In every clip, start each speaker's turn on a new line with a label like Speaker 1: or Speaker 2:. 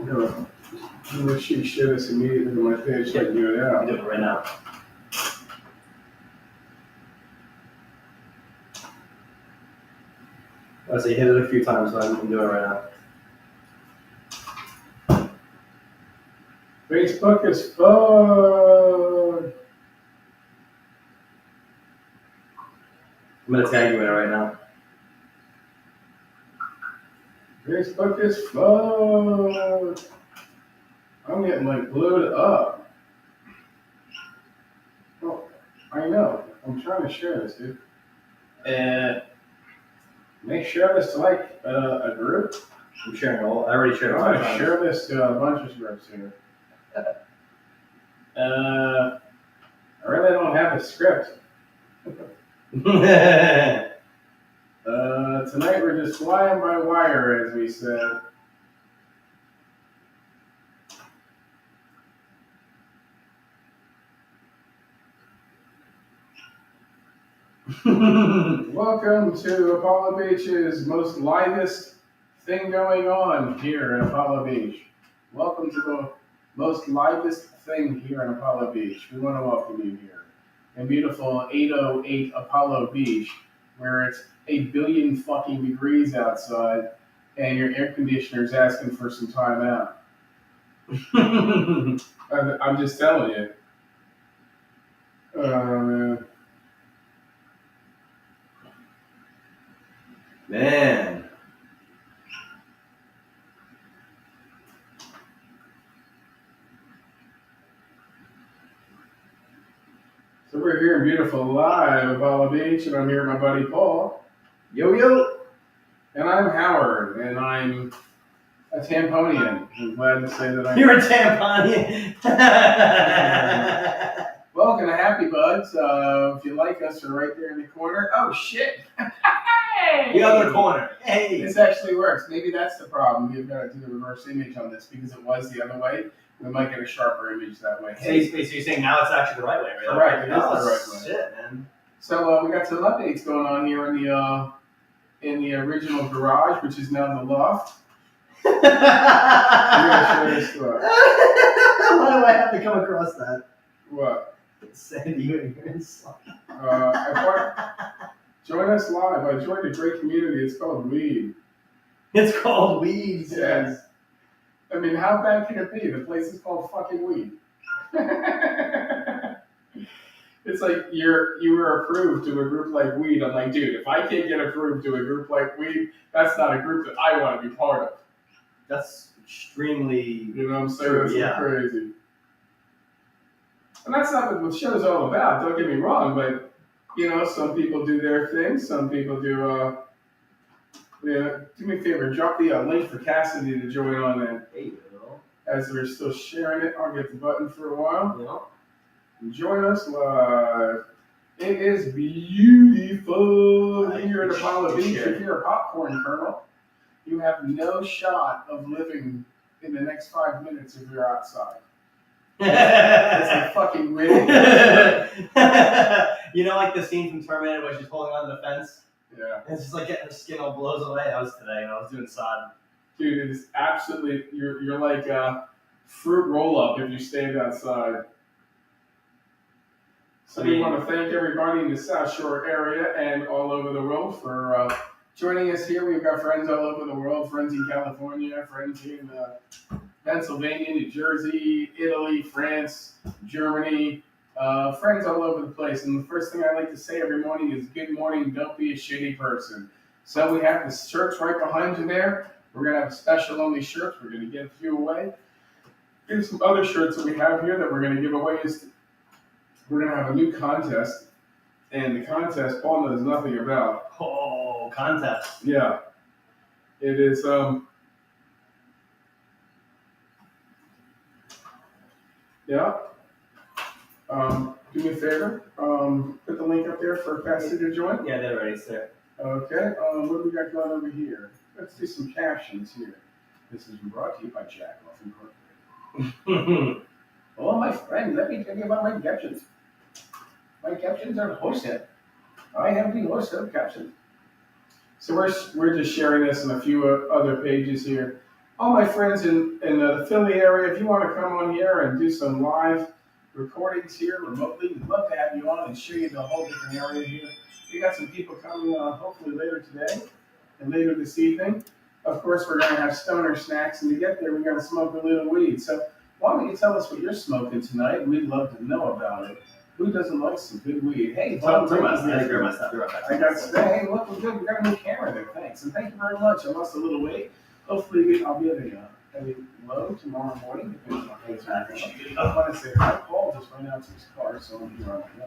Speaker 1: I'm gonna share this immediately to my page so I can do it
Speaker 2: I'm
Speaker 1: out.
Speaker 2: doing it right now. So you hit it a few times, so I'm doing it right now.
Speaker 1: Facebook is fun.
Speaker 2: I'm gonna tag you in it right now.
Speaker 1: Facebook is fun. I'm getting like glued up. Oh, I know. I'm trying to share this, dude. And make sure this to like a group.
Speaker 2: I'm sharing all. I already shared
Speaker 1: I'm
Speaker 2: all.
Speaker 1: gonna share this to a bunch of groups here. I really don't have a script. Tonight we're just flying by wire, as we said. Welcome to Apollo Beach's most livest thing going on here in Apollo Beach. Welcome to the most livest thing here in Apollo Beach. We want to welcome you here in beautiful 808 Apollo Beach, where it's 8 billion fucking degrees outside and your air conditioner's asking for some time out. I'm just telling you.
Speaker 2: Man.
Speaker 1: So we're here in beautiful live Apollo Beach, and I'm here with my buddy Paul.
Speaker 2: Yo, yo.
Speaker 1: And I'm Howard, and I'm a Tamponian. I'm glad to say that I'm...
Speaker 2: You're a Tamponian.
Speaker 1: Welcome to Happy Buds. If you like us, we're right there in the corner. Oh, shit. Hey!
Speaker 2: The other corner. Hey.
Speaker 1: This actually works. Maybe that's the problem. You've got to do the reverse image on this because it was the other way. We might get a sharper image that way.
Speaker 2: So you're saying now it's actually the right way, right?
Speaker 1: Correct. It is the right way.
Speaker 2: Shit, man.
Speaker 1: So we got some updates going on here in the original garage, which is now the loft. I'm gonna show this to us.
Speaker 2: Why do I have to come across that?
Speaker 1: What?
Speaker 2: Sandy, you're inside.
Speaker 1: Join us live. I joined a great community. It's called Weed.
Speaker 2: It's called Weeds.
Speaker 1: Yes. I mean, how bad can it be? The place is called fucking Weed. It's like you were approved to a group like Weed. I'm like, dude, if I can't get approved to a group like Weed, that's not a group that I want to be part of.
Speaker 2: That's extremely.
Speaker 1: You know what I'm saying? That's crazy. And that's not what the show's all about. Don't get me wrong, but you know, some people do their thing. Some people do. Do me a favor, drop the link for Cassidy to join on there.
Speaker 2: Hey, you
Speaker 1: As we're still sharing it, I'll get the button for a while.
Speaker 2: Yeah.
Speaker 1: Join us live. It is beautiful here in Apollo Beach. If you're a popcorn kernel, you have no shot of living in the next 5 minutes if you're outside. It's like fucking windy.
Speaker 2: You know, like the scene from Terminator where she's holding on to the fence?
Speaker 1: Yeah.
Speaker 2: It's just like getting her skin all blows away. That was today when I was doing sod.
Speaker 1: Dude, it is absolutely, you're like a fruit roll-up if you stand outside. So we want to thank everybody in the South Shore area and all over the world for joining us here. We've got friends all over the world, friends in California, friends in Pennsylvania, New Jersey, Italy, France, Germany, friends all over the place. And the first thing I like to say every morning is good morning, don't be a shitty person. So we have the shirts right behind you there. We're going to have special only shirts. We're going to give a few away. Here's some other shirts that we have here that we're going to give away. We're going to have a new contest. And the contest Paul knows nothing about.
Speaker 2: Oh, contest.
Speaker 1: Yeah. It is, yeah. Do me a favor. Put the link up there for Cassidy to join.
Speaker 2: Yeah, they're ready, sir.
Speaker 1: Okay. What do we got going over here? Let's do some captions here. This is brought to you by Jack Off Incorporated. Oh, my friend, let me tell you about my captions. My captions are hosted. I have the hosted captions. So we're just sharing this in a few other pages here. all my friends in the Philly area, if you want to come on here and do some live recordings here remotely, we'd love to have you on and show you the whole different area here. We got some people coming hopefully later today and later this evening. Of course, we're going to have stoner snacks, and to get there, we're going to smoke a little weed. So why don't you tell us what you're smoking tonight? We'd love to know about it. Who doesn't like some good weed? Hey, Tom,
Speaker 2: I agree with my stuff.
Speaker 1: I got hey, look, we're good. We got a new camera there. Thanks, and thank you very much. I lost a little weight. Hopefully, I'll be at a low tomorrow morning. Depending on things. I want to say hi. Paul just went out to his car, so I'm here on my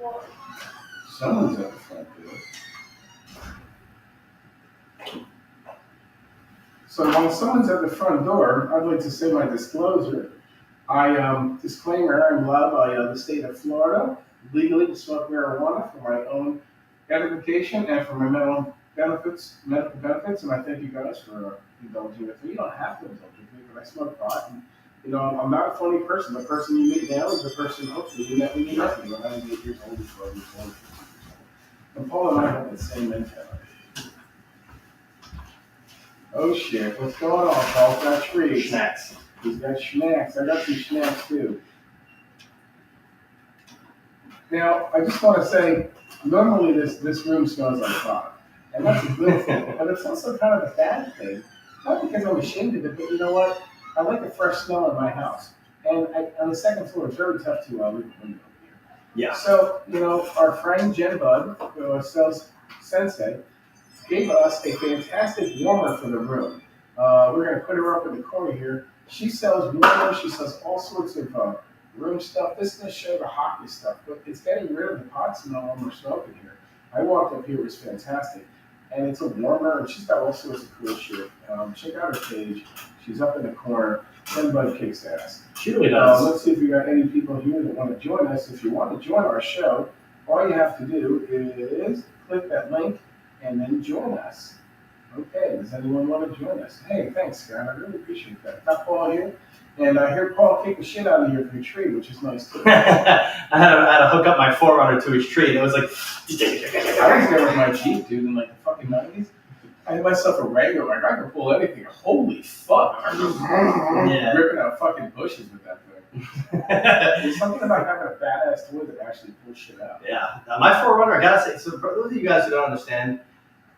Speaker 1: own. Someone's at the front door. So while someone's at the front door, I'd like to say my disclosure. Disclaimer, I'm allowed by the state of Florida legally to smoke marijuana for my own edification and for my medical benefits, and I thank you guys for indulging with me. You don't have to indulge with me, but I smoke pot, and I'm not a funny person. The person you meet now is the person hopefully you met when you met me when I was 8 years old, 12 years old. And Paul and I have the same mentality. Oh shit, what's going on, Paul? Got trees.
Speaker 2: Snacks.
Speaker 1: He's got snacks. I got some snacks too. Now, I just want to say, normally this room smells like pot. And that's a good thing. But it's also kind of a bad thing. Not because I'm ashamed of it, but you know what? I like a fresh smell in my house. And on the second floor, it's very tough to leave a window here.
Speaker 2: Yeah.
Speaker 1: So, our friend Jen Bud, who sells Sensei, gave us a fantastic warmer for the room. We're going to put her up in the corner here. She sells warmers. She sells all sorts of room stuff. This is going to show the hockey stuff, but it's getting rid of the pot smell when we're smoking here. I walked up here, it was fantastic. And it's a warmer, and she's got all sorts of cool shit. Check out her page. She's up in the corner. Jen Bud kicks ass.
Speaker 2: She really does.
Speaker 1: Let's see if we got any people here that want to join us. If you want to join our show, all you have to do is click that link and then join us. Okay, does anyone want to join us? Hey, thanks, Scott. I really appreciate that. Got Paul here, and I hear Paul kick the shit out of here from the tree, which is nice too.
Speaker 2: I had to hook up my Forerunner to his tree, and it was like.
Speaker 1: I was there with my Jeep, dude, in like the fucking 90s. I had myself a Wrangler, like I could pull anything. Holy fuck! I was ripping out fucking bushes with that thing. There's something about having a badass toy that actually pulls shit out.
Speaker 2: Yeah, my Forerunner, I gotta say, so for those of you guys who don't understand,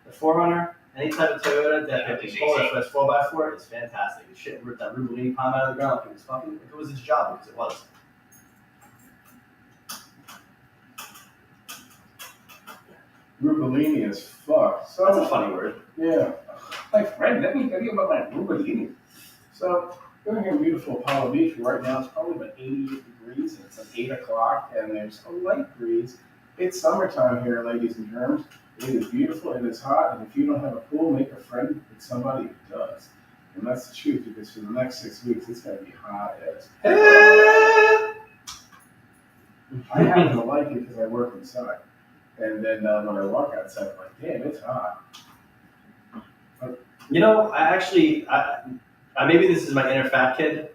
Speaker 2: the Forerunner, any type of Toyota that can pull it, 4x4, it's fantastic. The shit ripped that Rubellini palm out of the ground like it was its job, because it was.
Speaker 1: Rubellini is fuck. So
Speaker 2: that's a funny word.
Speaker 1: Yeah. My friend, let me tell you about my Rubellini. So, we're here in beautiful Apollo Beach. Right now, it's probably about 88 degrees, and it's like 8 o'clock, and there's a light breeze. It's summertime here, ladies and germs. It is beautiful, and it's hot, and if you don't have a pool, make a friend with somebody who does. And that's the truth, because for the next 6 weeks, it's going to be hot as hell. I happen to like it because I work inside. And then when I walk outside, I'm like, damn, it's hot.
Speaker 2: Maybe this is my inner fat kid,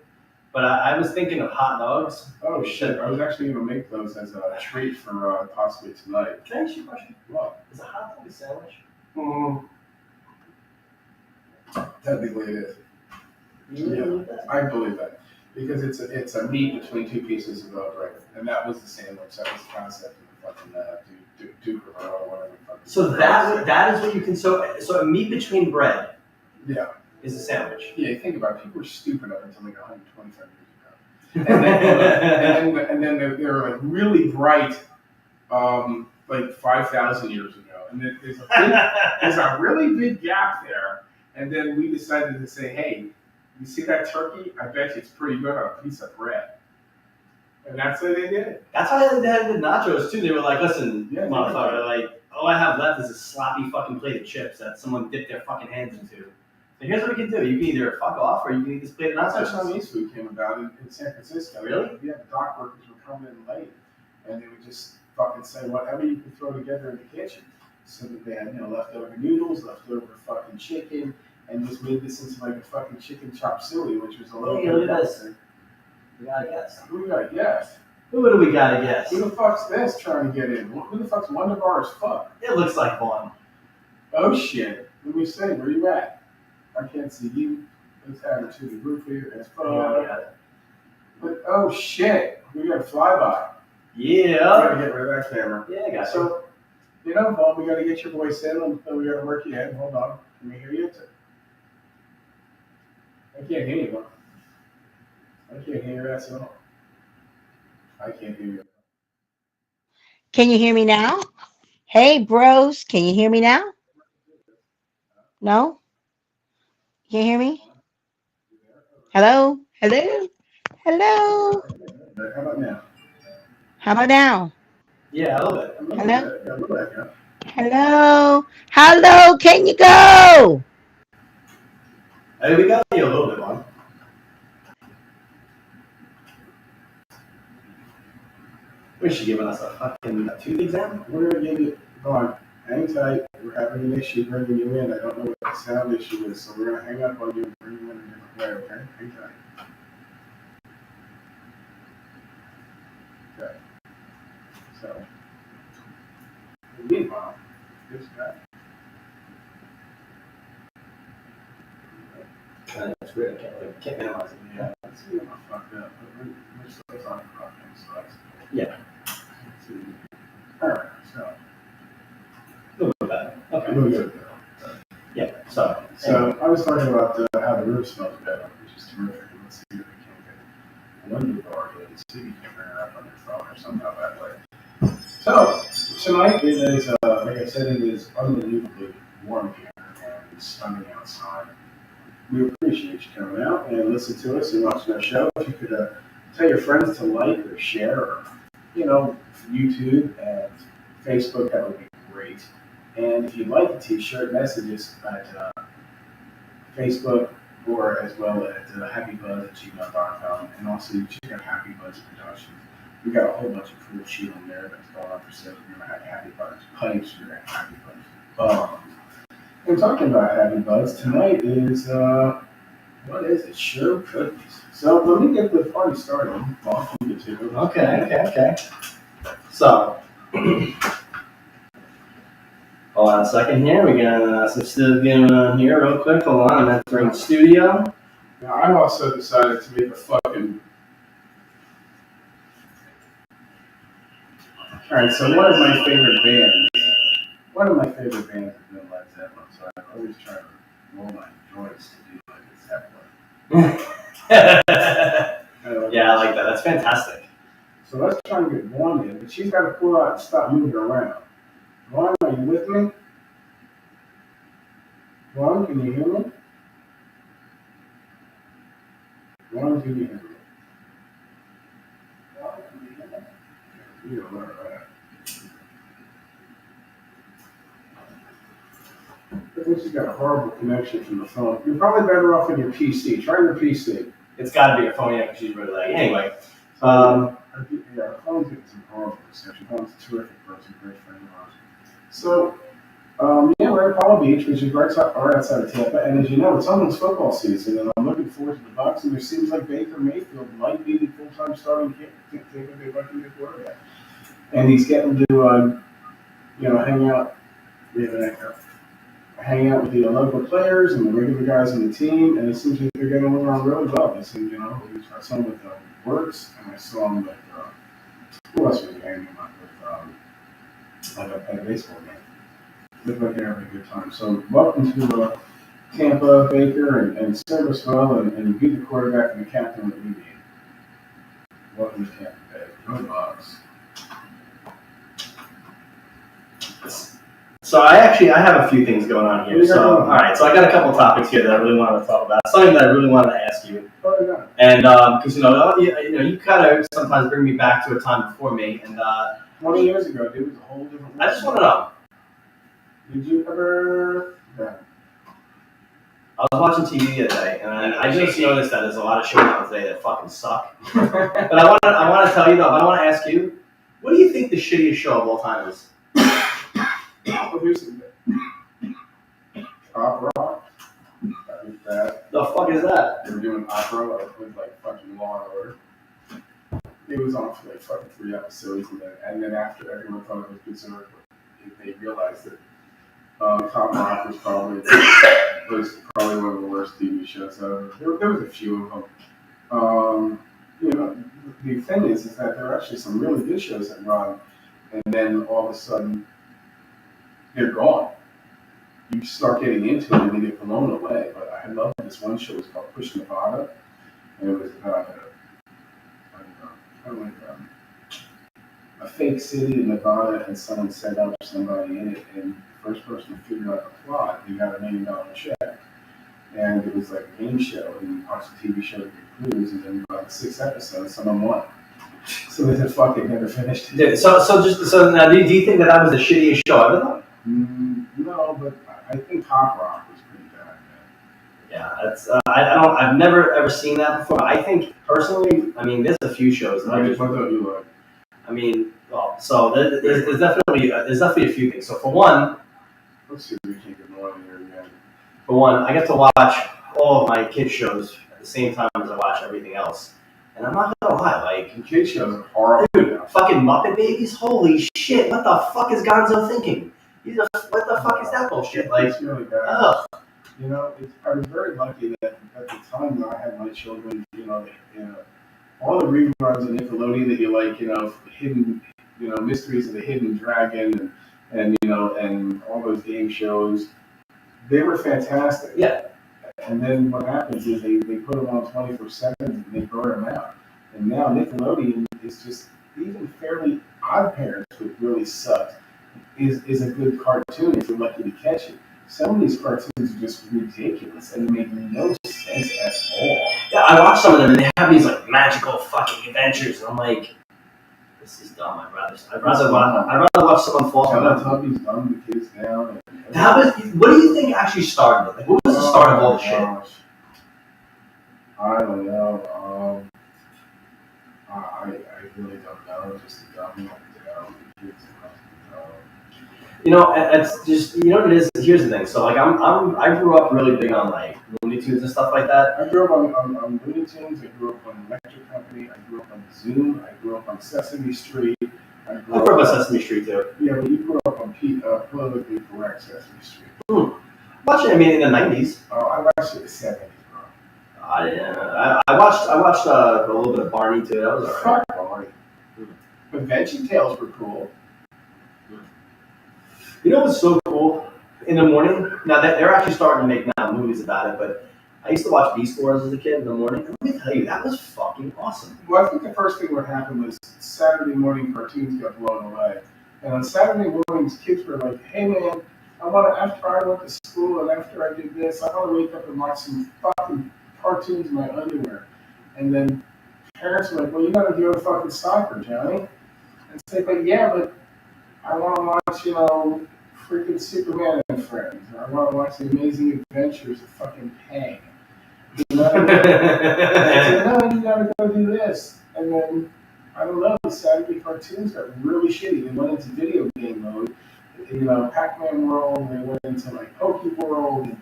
Speaker 2: but I was thinking of hot dogs.
Speaker 1: Oh shit! I was actually going to make those as a treat for possibly tonight.
Speaker 2: Can I ask you a question?
Speaker 1: What?
Speaker 2: Is a hot dog a sandwich?
Speaker 1: Technically it is. I believe that because it's a meat between two pieces of bread, and that was the sandwich. That was the concept of the fucking Duke or whatever.
Speaker 2: So that is what you can so a meat between bread.
Speaker 1: Yeah.
Speaker 2: Is a sandwich.
Speaker 1: Yeah, think about it. People were stupid up until like 125 years ago. And then they were like really bright, like 5,000 years ago. And then there's a really big gap there. And then we decided to say, hey, you see that turkey? I bet you it's pretty good on a piece of bread. And that's what they did.
Speaker 2: That's how they had the nachos too. They were like, listen, motherfucker, like, all I have left is a sloppy fucking plate of chips that someone dipped their fucking hands into. So here's what we can do. You can either fuck off or you can eat this plate of nachos.
Speaker 1: That's how Chinese food came about in San Francisco.
Speaker 2: Really?
Speaker 1: Yeah, the dock workers would come in late, and they would just fucking say whatever you could throw together in the kitchen. So that they had, leftover noodles, leftover fucking chicken, and just made this into like a fucking chicken chop suey, which was a little bit
Speaker 2: look at this. We gotta guess.
Speaker 1: Who we gotta guess?
Speaker 2: Who do we gotta guess?
Speaker 1: Who the fuck's this trying to get in? Who the fuck's Wonder Bar as fuck?
Speaker 2: It looks like Vaughn.
Speaker 1: Oh shit. Let me see, where you at? I can't see you. Let's add it to the group here. It's but oh shit, we got a flyby. We gotta get rid of that camera.
Speaker 2: Yeah, I got
Speaker 1: So, Paul, we gotta get your voice in, and we gotta work you in. Hold on. Can we hear you? I can't hear you, man. I can't hear your ass at all. I can't hear you.
Speaker 3: Can you hear me now? Hey, bros, can you hear me now? No? You can hear me? Hello? Hello? Hello?
Speaker 1: How about now?
Speaker 3: How about now?
Speaker 2: Yeah, a little bit.
Speaker 1: A little
Speaker 3: Hello?
Speaker 1: bit. Yeah, a little bit. Yeah.
Speaker 3: Hello? Hello? Can you go?
Speaker 2: Hey, we got you a little bit, man. Was she giving us a fucking tooth exam?
Speaker 1: We're gonna give you. Go on. Hang tight. We're having an issue bringing you in. I don't know what the sound issue is, so we're gonna hang up on you and bring you in a different way. Okay? Hang tight. Okay. So, meanwhile, this guy.
Speaker 2: That's weird. I can't minimize it.
Speaker 1: Yeah, let's see if I fucked up. But we're still talking about things, so that's
Speaker 2: Yeah.
Speaker 1: let's see. All right. So,
Speaker 2: A little bit better. Okay.
Speaker 1: we're good.
Speaker 2: Yeah. So
Speaker 1: I was talking about how the room smells better, which is terrific. Let's see if we can get a window guard in, see if you can bring it up on your phone or somehow that way. So tonight it is, like I said, it is unbelievably warm here and stunning outside. We appreciate you coming out and listening to us and watching our show. If you could tell your friends to like or share, or YouTube and Facebook, that would be great. And if you'd like a t-shirt, messages at Facebook or as well at happybuzz@gmail.com. And also you check out Happy Buzz Productions. We got a whole bunch of cool shit on there that's going on for sale. We're gonna have Happy Buzz pipes, we're gonna have Happy Buzz bombs. And talking about Happy Buzz, tonight is what is it? Sure cookies. So let me get the party started. Well, you get to it.
Speaker 2: okay. So hold on a second here. We got some stuff going on here real quick. Hold on, I'm entering the studio.
Speaker 1: Now I also decided to make a fucking. Alright, so one of my favorite bands has been Led Zeppelin, so I always try to roll my joints to do like Zeppelin.
Speaker 2: Yeah, I like that. That's fantastic.
Speaker 1: So let's try and get Vaughn in, but she's got to pull out and stop moving around. Vaughn, are you with me? Vaughn, can you hear me? Vaughn, can you hear me? Vaughn, can you hear me? You don't know that. I think she's got a horrible connection from the phone. You're probably better off on your PC. Try your PC.
Speaker 2: It's got to be a phone, yeah, because she's really like. Anyway,
Speaker 1: her phone's getting some horrible reception. Vaughn's a terrific person, great friend of ours. So, we're at Palm Beach, which is right outside of Tampa, and as you know, it's almost football season, and I'm looking forward to the Bucs. And there seems like Baker Mayfield might be the full-time starting Tampa Bay Buccaneers quarterback, and he's getting to, hang out. We have an echo. Hang out with the local players and the regular guys on the team, and it seems like they're getting along really well. I saw him with Works, and I saw him with who else was he hanging out with? At a baseball game. Looked like they're having a good time. So welcome to Tampa, Baker, and service well, and you beat the quarterback and the captain that we need. Welcome to Tampa Bay. Go Bucs.
Speaker 2: So I have a few things going on here. So all right, so I got a couple topics here that I really wanted to talk about. Something that I really wanted to ask you, and because you kind of sometimes bring me back to a time before me, and
Speaker 1: 20 years ago, dude, it was a whole different world.
Speaker 2: I just want to know.
Speaker 1: Did you ever? Yeah.
Speaker 2: I was watching TV the other day, and I just noticed that there's a lot of shows out today that fucking suck. But I want to tell you though. But I want to ask you, what do you think the shittiest show of all time is?
Speaker 1: Well, here's opera. That was bad.
Speaker 2: The fuck is that?
Speaker 1: They were doing opera with like fucking Law and Order. It was on for like fucking 3 episodes, and then after everyone thought it was good, so they realized that Cop Rock was probably one of the worst TV shows ever. There was a few of them. You know, the thing is that there are actually some really good shows that run, and then all of a sudden they're gone. You start getting into it and they get blown away. But I love this one show. It's called Push Nevada, and it was about a fake city in Nevada, and someone set up somebody in it, and the first person to figure out the plot, he got $1 million check. And it was like a game show, and you watch the TV show with your clues, and then about 6 episodes, someone won. So they just fucking never finished it.
Speaker 2: Dude, so now, do you think that was the shittiest show ever though?
Speaker 1: No, but I think Cop Rock was pretty bad, man.
Speaker 2: Yeah, that's I've never ever seen that before. I think personally, I mean, there's a few shows that
Speaker 1: What don't you like?
Speaker 2: I mean, well, so there's definitely a few things. So for one,
Speaker 1: Let's see if we can get more in here again.
Speaker 2: For one, I get to watch all of my kids' shows at the same time as I watch everything else. And I'm not gonna lie, like,
Speaker 1: And kids shows are horrible.
Speaker 2: dude, fucking Muppet Babies, holy shit, what the fuck is Gonzo thinking? What the fuck is that bullshit? Like,
Speaker 1: It's really bad.
Speaker 2: ugh.
Speaker 1: You know, I was very lucky that at the time that I had my children, all the reruns of Nickelodeon that you like, hidden, Mysteries of the Hidden Dragon and all those game shows, they were fantastic.
Speaker 2: Yeah.
Speaker 1: And then what happens is they put them on 24/7 and they burn them out. And now Nickelodeon is just, even Fairly Odd Parents, which really sucked, is a good cartoon if you're lucky to catch it. Some of these cartoons are just ridiculous and make no sense at all.
Speaker 2: Yeah, I watch some of them and they have these like magical fucking adventures, and I'm like, this is dumb. I'd rather watch someone fall from that.
Speaker 1: Teletubbies dumb the kids down.
Speaker 2: What do you think actually started it? Like, what was the start of all this shit?
Speaker 1: Gosh. I don't know. I really don't know. Just the dumb kids.
Speaker 2: It's just, what it is. Here's the thing. So like, I grew up really big on like Looney Tunes and stuff like that.
Speaker 1: I grew up on Looney Tunes. I grew up on Electric Company. I grew up on Zoom. I grew up on Sesame Street.
Speaker 2: I grew up on Sesame Street too.
Speaker 1: Yeah, but you grew up on politically correct Sesame Street.
Speaker 2: Watching, I mean, in the '90s.
Speaker 1: Oh, I watched it in the '70s, bro.
Speaker 2: I watched a little bit of Barney too. That was alright.
Speaker 1: Fuck Barney. But Veggie Tales were cool.
Speaker 2: You know what's so cool? In the morning, now that they're actually starting to make now movies about it, but I used to watch Beast Wars as a kid in the morning. And let me tell you, that was fucking awesome.
Speaker 1: Well, I think the first thing that happened was Saturday morning cartoons got blown away. And on Saturday mornings, kids were like, hey man, after I went to school and after I did this, I want to wake up and watch some fucking cartoons in my underwear. And then parents were like, well, you got to go to fucking soccer, Johnny. And say, but yeah, but I want to watch, freaking Superman and Friends. Or I want to watch The Amazing Adventures of fucking Pang. You know? No, you gotta go do this. And then, I don't know, the Saturday cartoons got really shitty. They went into video game mode. Pac-Man World, they went into like Poke World,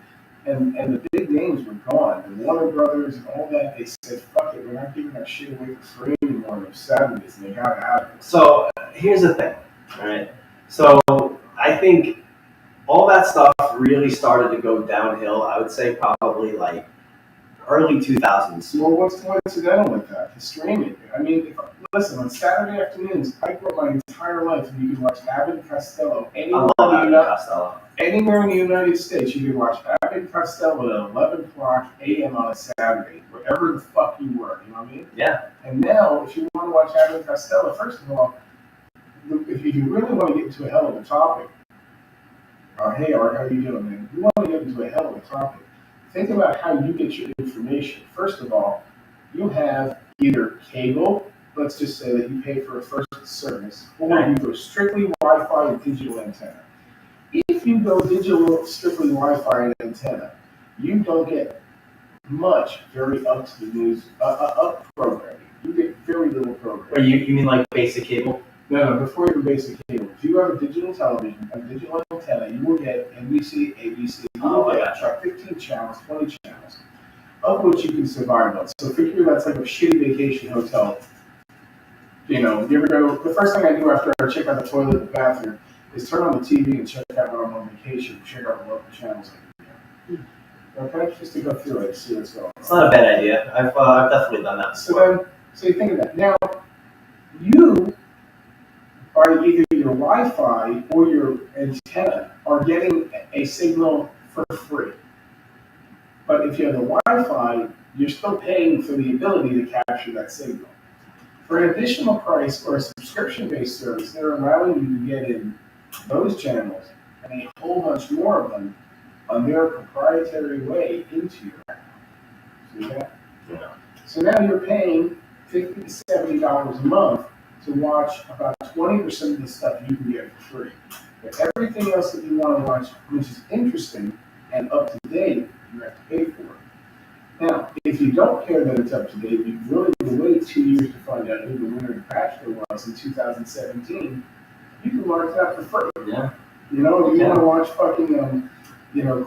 Speaker 1: and the big names were gone. The Warner Brothers and all that, they said, fuck it, we're not giving that shit away for free anymore on Saturdays, and they got out of it.
Speaker 2: So, here's the thing, alright? So, I think all that stuff really started to go downhill, I would say probably like early 2000s.
Speaker 1: Well, what's coincidental with that? The streaming. I mean, listen, on Saturday afternoons, I grew up my entire life, and you could watch Abbott and Costello anywhere in the United States. You could watch Abbott and Costello at 11 o'clock a.m. on a Saturday, wherever the fuck you were. You know what I mean?
Speaker 2: Yeah.
Speaker 1: And now, if you want to watch Abbott and Costello, first of all, if you really want to get into a hell of a topic, hey Art, how you doing, man? You want to get into a hell of a topic. Think about how you get your information. First of all, you have either cable, let's just say that you pay for a first service, or you go strictly Wi-Fi and digital antenna. If you go digital, strictly Wi-Fi and antenna, you don't get much very up to the news, up programming. You get very little programming.
Speaker 2: Or you mean like basic cable?
Speaker 1: No, before even basic cable. If you have a digital television, a digital antenna, you will get NBC, ABC, you will get 15 channels, 20 channels, of which you can survive on. So figure that's like a shitty vacation hotel. You ever go, the first thing I do after I check out the toilet and the bathroom is turn on the TV and check out what I'm on vacation. you should check out the local channels. Okay, just to go through it, see what's going on.
Speaker 2: It's not a bad idea. I've definitely done that before.
Speaker 1: So you think of that. Now, you are either your Wi-Fi or your antenna are getting a signal for free. But if you have the Wi-Fi, you're still paying for the ability to capture that signal. For an additional price or a subscription-based service, they're allowing you to get in those channels and a whole bunch more of them on their proprietary way into your account. See that?
Speaker 2: Yeah.
Speaker 1: So now you're paying $50 to $70 a month to watch about 20% of the stuff you can get for free. But everything else that you want to watch, which is interesting and up to date, you have to pay for it. Now, if you don't care that it's up to date, you really have to wait 2 years to find out who the winner of the Bachelor was in 2017. You can watch that for free.
Speaker 2: Yeah.
Speaker 1: You know, if you want to watch fucking,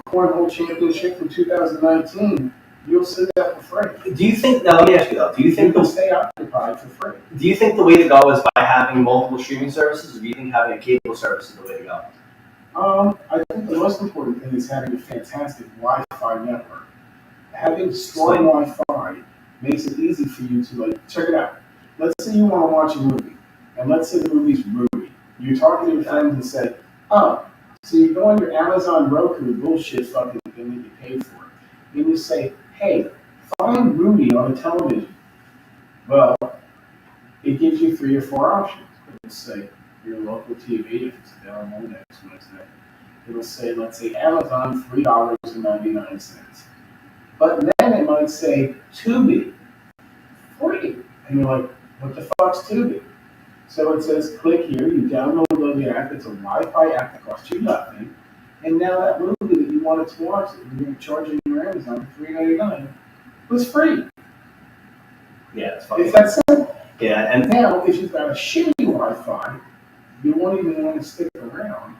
Speaker 1: Cornhole Championship from 2019, you'll see that for free.
Speaker 2: Do you think? Now, let me ask you though. Do you
Speaker 1: You
Speaker 2: think
Speaker 1: can stay occupied for free.
Speaker 2: Do you think the way to go is by having multiple streaming services, or do you think having a cable service is the way to go?
Speaker 1: I think the most important thing is having a fantastic Wi-Fi network. Having strong Wi-Fi makes it easy for you to check it out. Let's say you want to watch a movie, and let's say the movie's Rudy. You're talking to your friends and say, oh, so you go on your Amazon Roku bullshit fucking thing that you pay for. And you say, hey, find Rudy on the television. Well, it gives you 3 or 4 options. It'll say your local TV if it's available next Wednesday. It'll say, let's say Amazon, $3.99. But then it might say Tubi, free. And you're like, what the fuck's Tubi? So it says, click here, you download the app, it's a Wi-Fi app that costs you nothing. And now that movie that you wanted to watch, that you're going to charge in your Amazon for $3.99, was free.
Speaker 2: Yeah, it's fucking.
Speaker 1: It's that simple.
Speaker 2: Yeah, and
Speaker 1: Now, if you've got a shitty Wi-Fi, you won't even want to stick around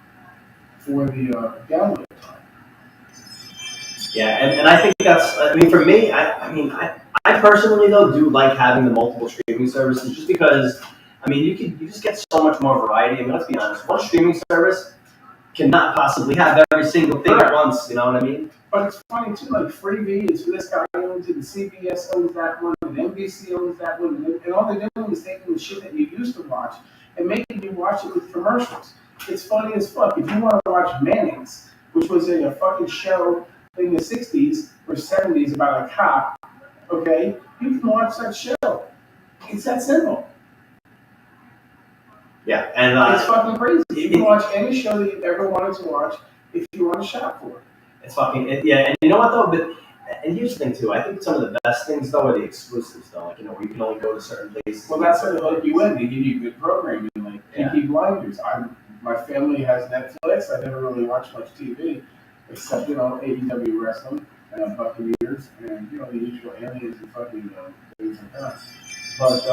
Speaker 1: for the download time.
Speaker 2: yeah, and I think that's. I mean, for me, I personally though do like having the multiple streaming services, just because. I mean, you just get so much more variety. I mean, let's be honest. One streaming service cannot possibly have every single thing at once. You know what I mean?
Speaker 1: But it's funny too, like Freevee is this guy owns it, and CBS owns that one, and NBC owns that one, and all they're doing is taking the shit that you used to watch and making you watch it with commercials. It's funny as fuck. If you want to watch Mannings, which was a fucking show in the 60s or 70s about a cop, okay, you can watch that show. It's that simple.
Speaker 2: Yeah, and
Speaker 1: it's fucking crazy. You can watch any show that you've ever wanted to watch if you want to shop for it.
Speaker 2: It's fucking yeah, and you know what though? But and here's the thing too. I think some of the best things though are the exclusives though. Like where you can only go to certain places.
Speaker 1: Well, that's what like you in. They give you good programming, like Peaky Blinders. My family has Netflix. I never really watch much TV, except AEW wrestling and Buccaneers and the usual aliens and fucking things like that. But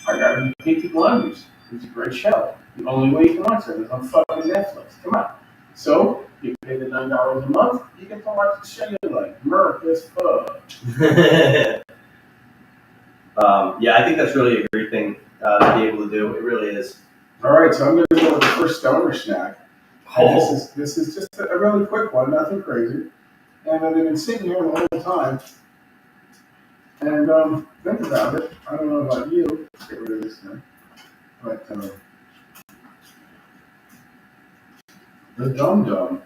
Speaker 1: I got Peaky Blinders. It's a great show. The only way you can watch it is on fucking Netflix. Come on. So, you pay the $9 a month, you get to watch the show you like. Murph as fuck.
Speaker 2: Yeah, I think that's really a great thing to be able to do. It really is.
Speaker 1: All right, so I'm going to go with the first stoner snack. This is just a really quick one, nothing crazy. And I've been sitting here the whole time. And think about it. I don't know about you. Let's get rid of this thing. But the Dum Dum.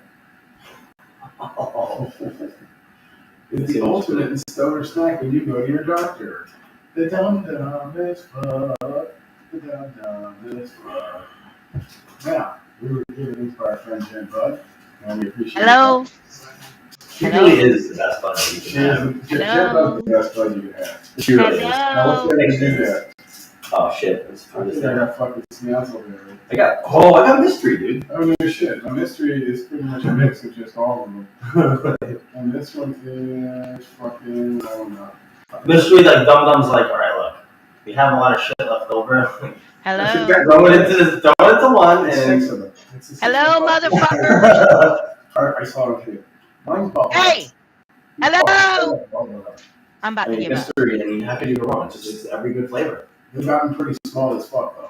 Speaker 1: It's the ultimate stoner snack when you go to your doctor. The Dum Dum is fuck. The Dum Dum is fuck. Now, we were given these by our friend Jen Bud, and we appreciate
Speaker 3: Hello.
Speaker 1: that.
Speaker 2: She really is the best bud that you can have.
Speaker 1: Jen Bud's the best bud you can have.
Speaker 2: She really is.
Speaker 1: Now, let's get into that.
Speaker 2: Oh shit!
Speaker 1: I think I got fucking snazzle there.
Speaker 2: I got mystery, dude.
Speaker 1: Oh no shit! My mystery is pretty much a mix of just all of them. And this one is fucking I don't know.
Speaker 2: Mystery like Dum Dum's like, all right, look, we have a lot of shit left over.
Speaker 3: Hello.
Speaker 2: Throw it into one.
Speaker 1: It's
Speaker 2: And
Speaker 1: 6 of them.
Speaker 3: Hello, motherfucker.
Speaker 1: I saw it too. Mine's bald.
Speaker 3: Hey. Hello. I'm about
Speaker 2: I
Speaker 3: to
Speaker 2: mean,
Speaker 3: give up.
Speaker 2: mystery. I mean, how can you go wrong? It's every good flavor.
Speaker 1: They've gotten pretty small as fuck though.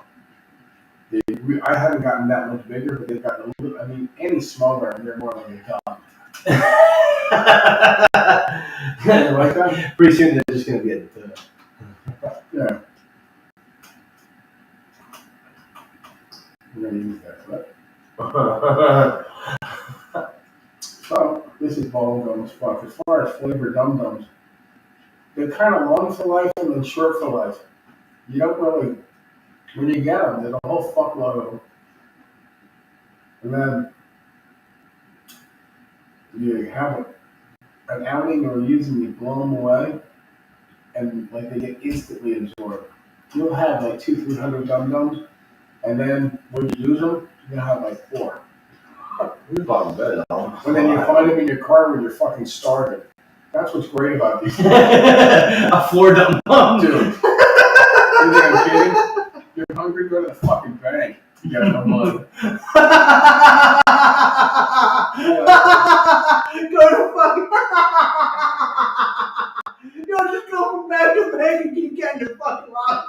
Speaker 1: They I haven't gotten that much bigger, but they've gotten a little bit. I mean, any smaller, and they're more like a dog.
Speaker 2: You like that? Pretty soon they're just gonna be at the.
Speaker 1: Yeah. We're gonna use that, right? So this is bubblegum as fuck. As far as flavored dum dums, they're kind of long for life and then short for life. You don't really, when you get them, there's a whole fuckload of them, and then you have an outing or using, you blow them away, and like they get instantly absorbed. You'll have like 200-300 dum dums, and then when you use them, you'll have like 4.
Speaker 2: Who's bottom bed?
Speaker 1: And then you find them in your car when you're fucking starving. That's what's great about these.
Speaker 2: A 4 dum dum,
Speaker 1: Dude. You think I'm kidding? You're hungry, go to the fucking bank. You got no money.
Speaker 2: Go to fucking. Yo, just go from bank to bank and keep getting your fucking lock.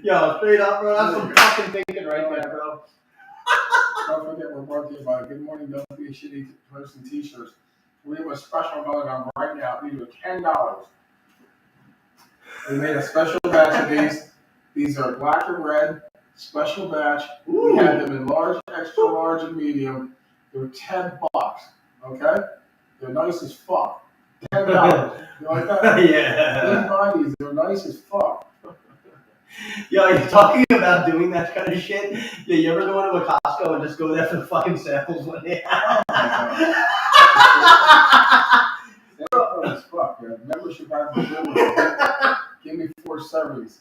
Speaker 2: Yo, straight up, bro. That's some fucking thinking right there, bro.
Speaker 1: Don't forget, we're brought to you by Good Morning Don't Be a Shitty Person t-shirts. We have a special going on right now. We do $10. We made a special batch of these. These are black and red, special batch.
Speaker 2: Ooh.
Speaker 1: We had them in large, extra large, and medium. They're $10. Okay? They're nice as fuck. $10. You like that?
Speaker 2: Yeah.
Speaker 1: These bodies, they're nice as fuck.
Speaker 2: Yo, you're talking about doing that kind of shit? Yeah, you ever go into a Costco and just go there for the fucking samples one day?
Speaker 1: Oh as fuck, man. Membership at the gym. Give me 4 servings.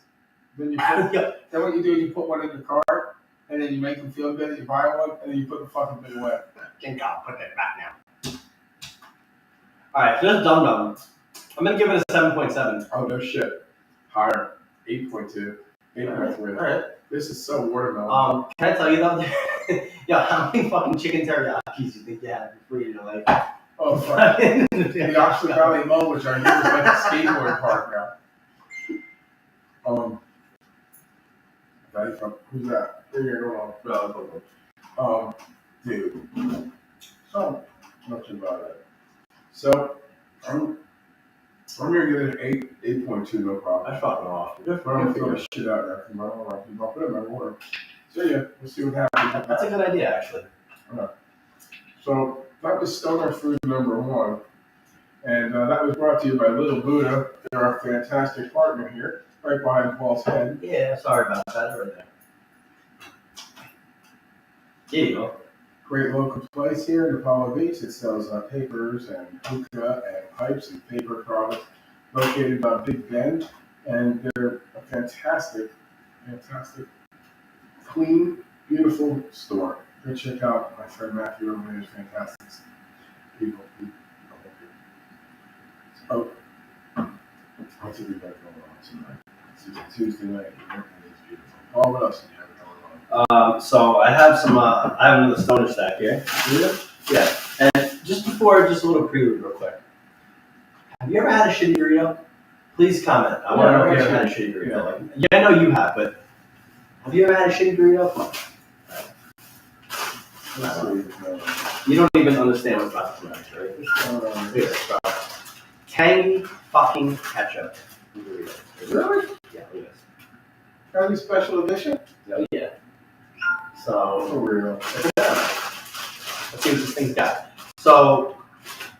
Speaker 1: Then you put, then what you do is you put one in your cart, and then you make them feel good. You buy one, and then you put the fucking thing away.
Speaker 2: Thank God, put that back now. Alright, so this dum dum, I'm gonna give it a 7.7.
Speaker 1: Oh no shit. Higher. 8.2. 8.3.
Speaker 2: Alright.
Speaker 1: This is so watermelon.
Speaker 2: Can I tell you though? Yo, how many fucking chicken teriyakis you think you had before you like?
Speaker 1: Oh fuck. The Oxford Valley Mall, which I hear is like a skateboard park now. Who's that? There you go. Dude. So much about it. So I'm gonna give it an 8.2, no problem.
Speaker 2: That's fucking awesome.
Speaker 1: Just don't throw the shit out there from my people. I'll put it in my water. So yeah, we'll see what happens.
Speaker 2: That's a good idea, actually.
Speaker 1: Okay. So that was Stoner Food number 1. And that was brought to you by Little Buddha. They're our fantastic partner here, right behind Paul's head.
Speaker 2: Yeah, sorry about that right there. Here you go.
Speaker 1: Great local place here in Apollo Beach. It sells papers and hookah and pipes and paper products. Located on Big Bend, and they're a fantastic, clean, beautiful store. Go check out my friend Matthew over there. Is fantastic people. Oh, what's it back going on tonight? It's Tuesday night. It's beautiful. Paul, what else do you have going on?
Speaker 2: So I have some. I have another stoner stack here. Yeah. And just a little prelude, real quick. Have you ever had a shitty burrito? Please comment. I want to know if you ever had a shitty burrito. Yeah, I know you have, but have you ever had a shitty burrito? You don't even understand what's about to come next, right? Here, bro. Tangy fucking ketchup burrito.
Speaker 1: Really?
Speaker 2: Yeah, look at this.
Speaker 1: Any special edition?
Speaker 2: Oh yeah. So
Speaker 1: For real.
Speaker 2: let's see what this thing's got. So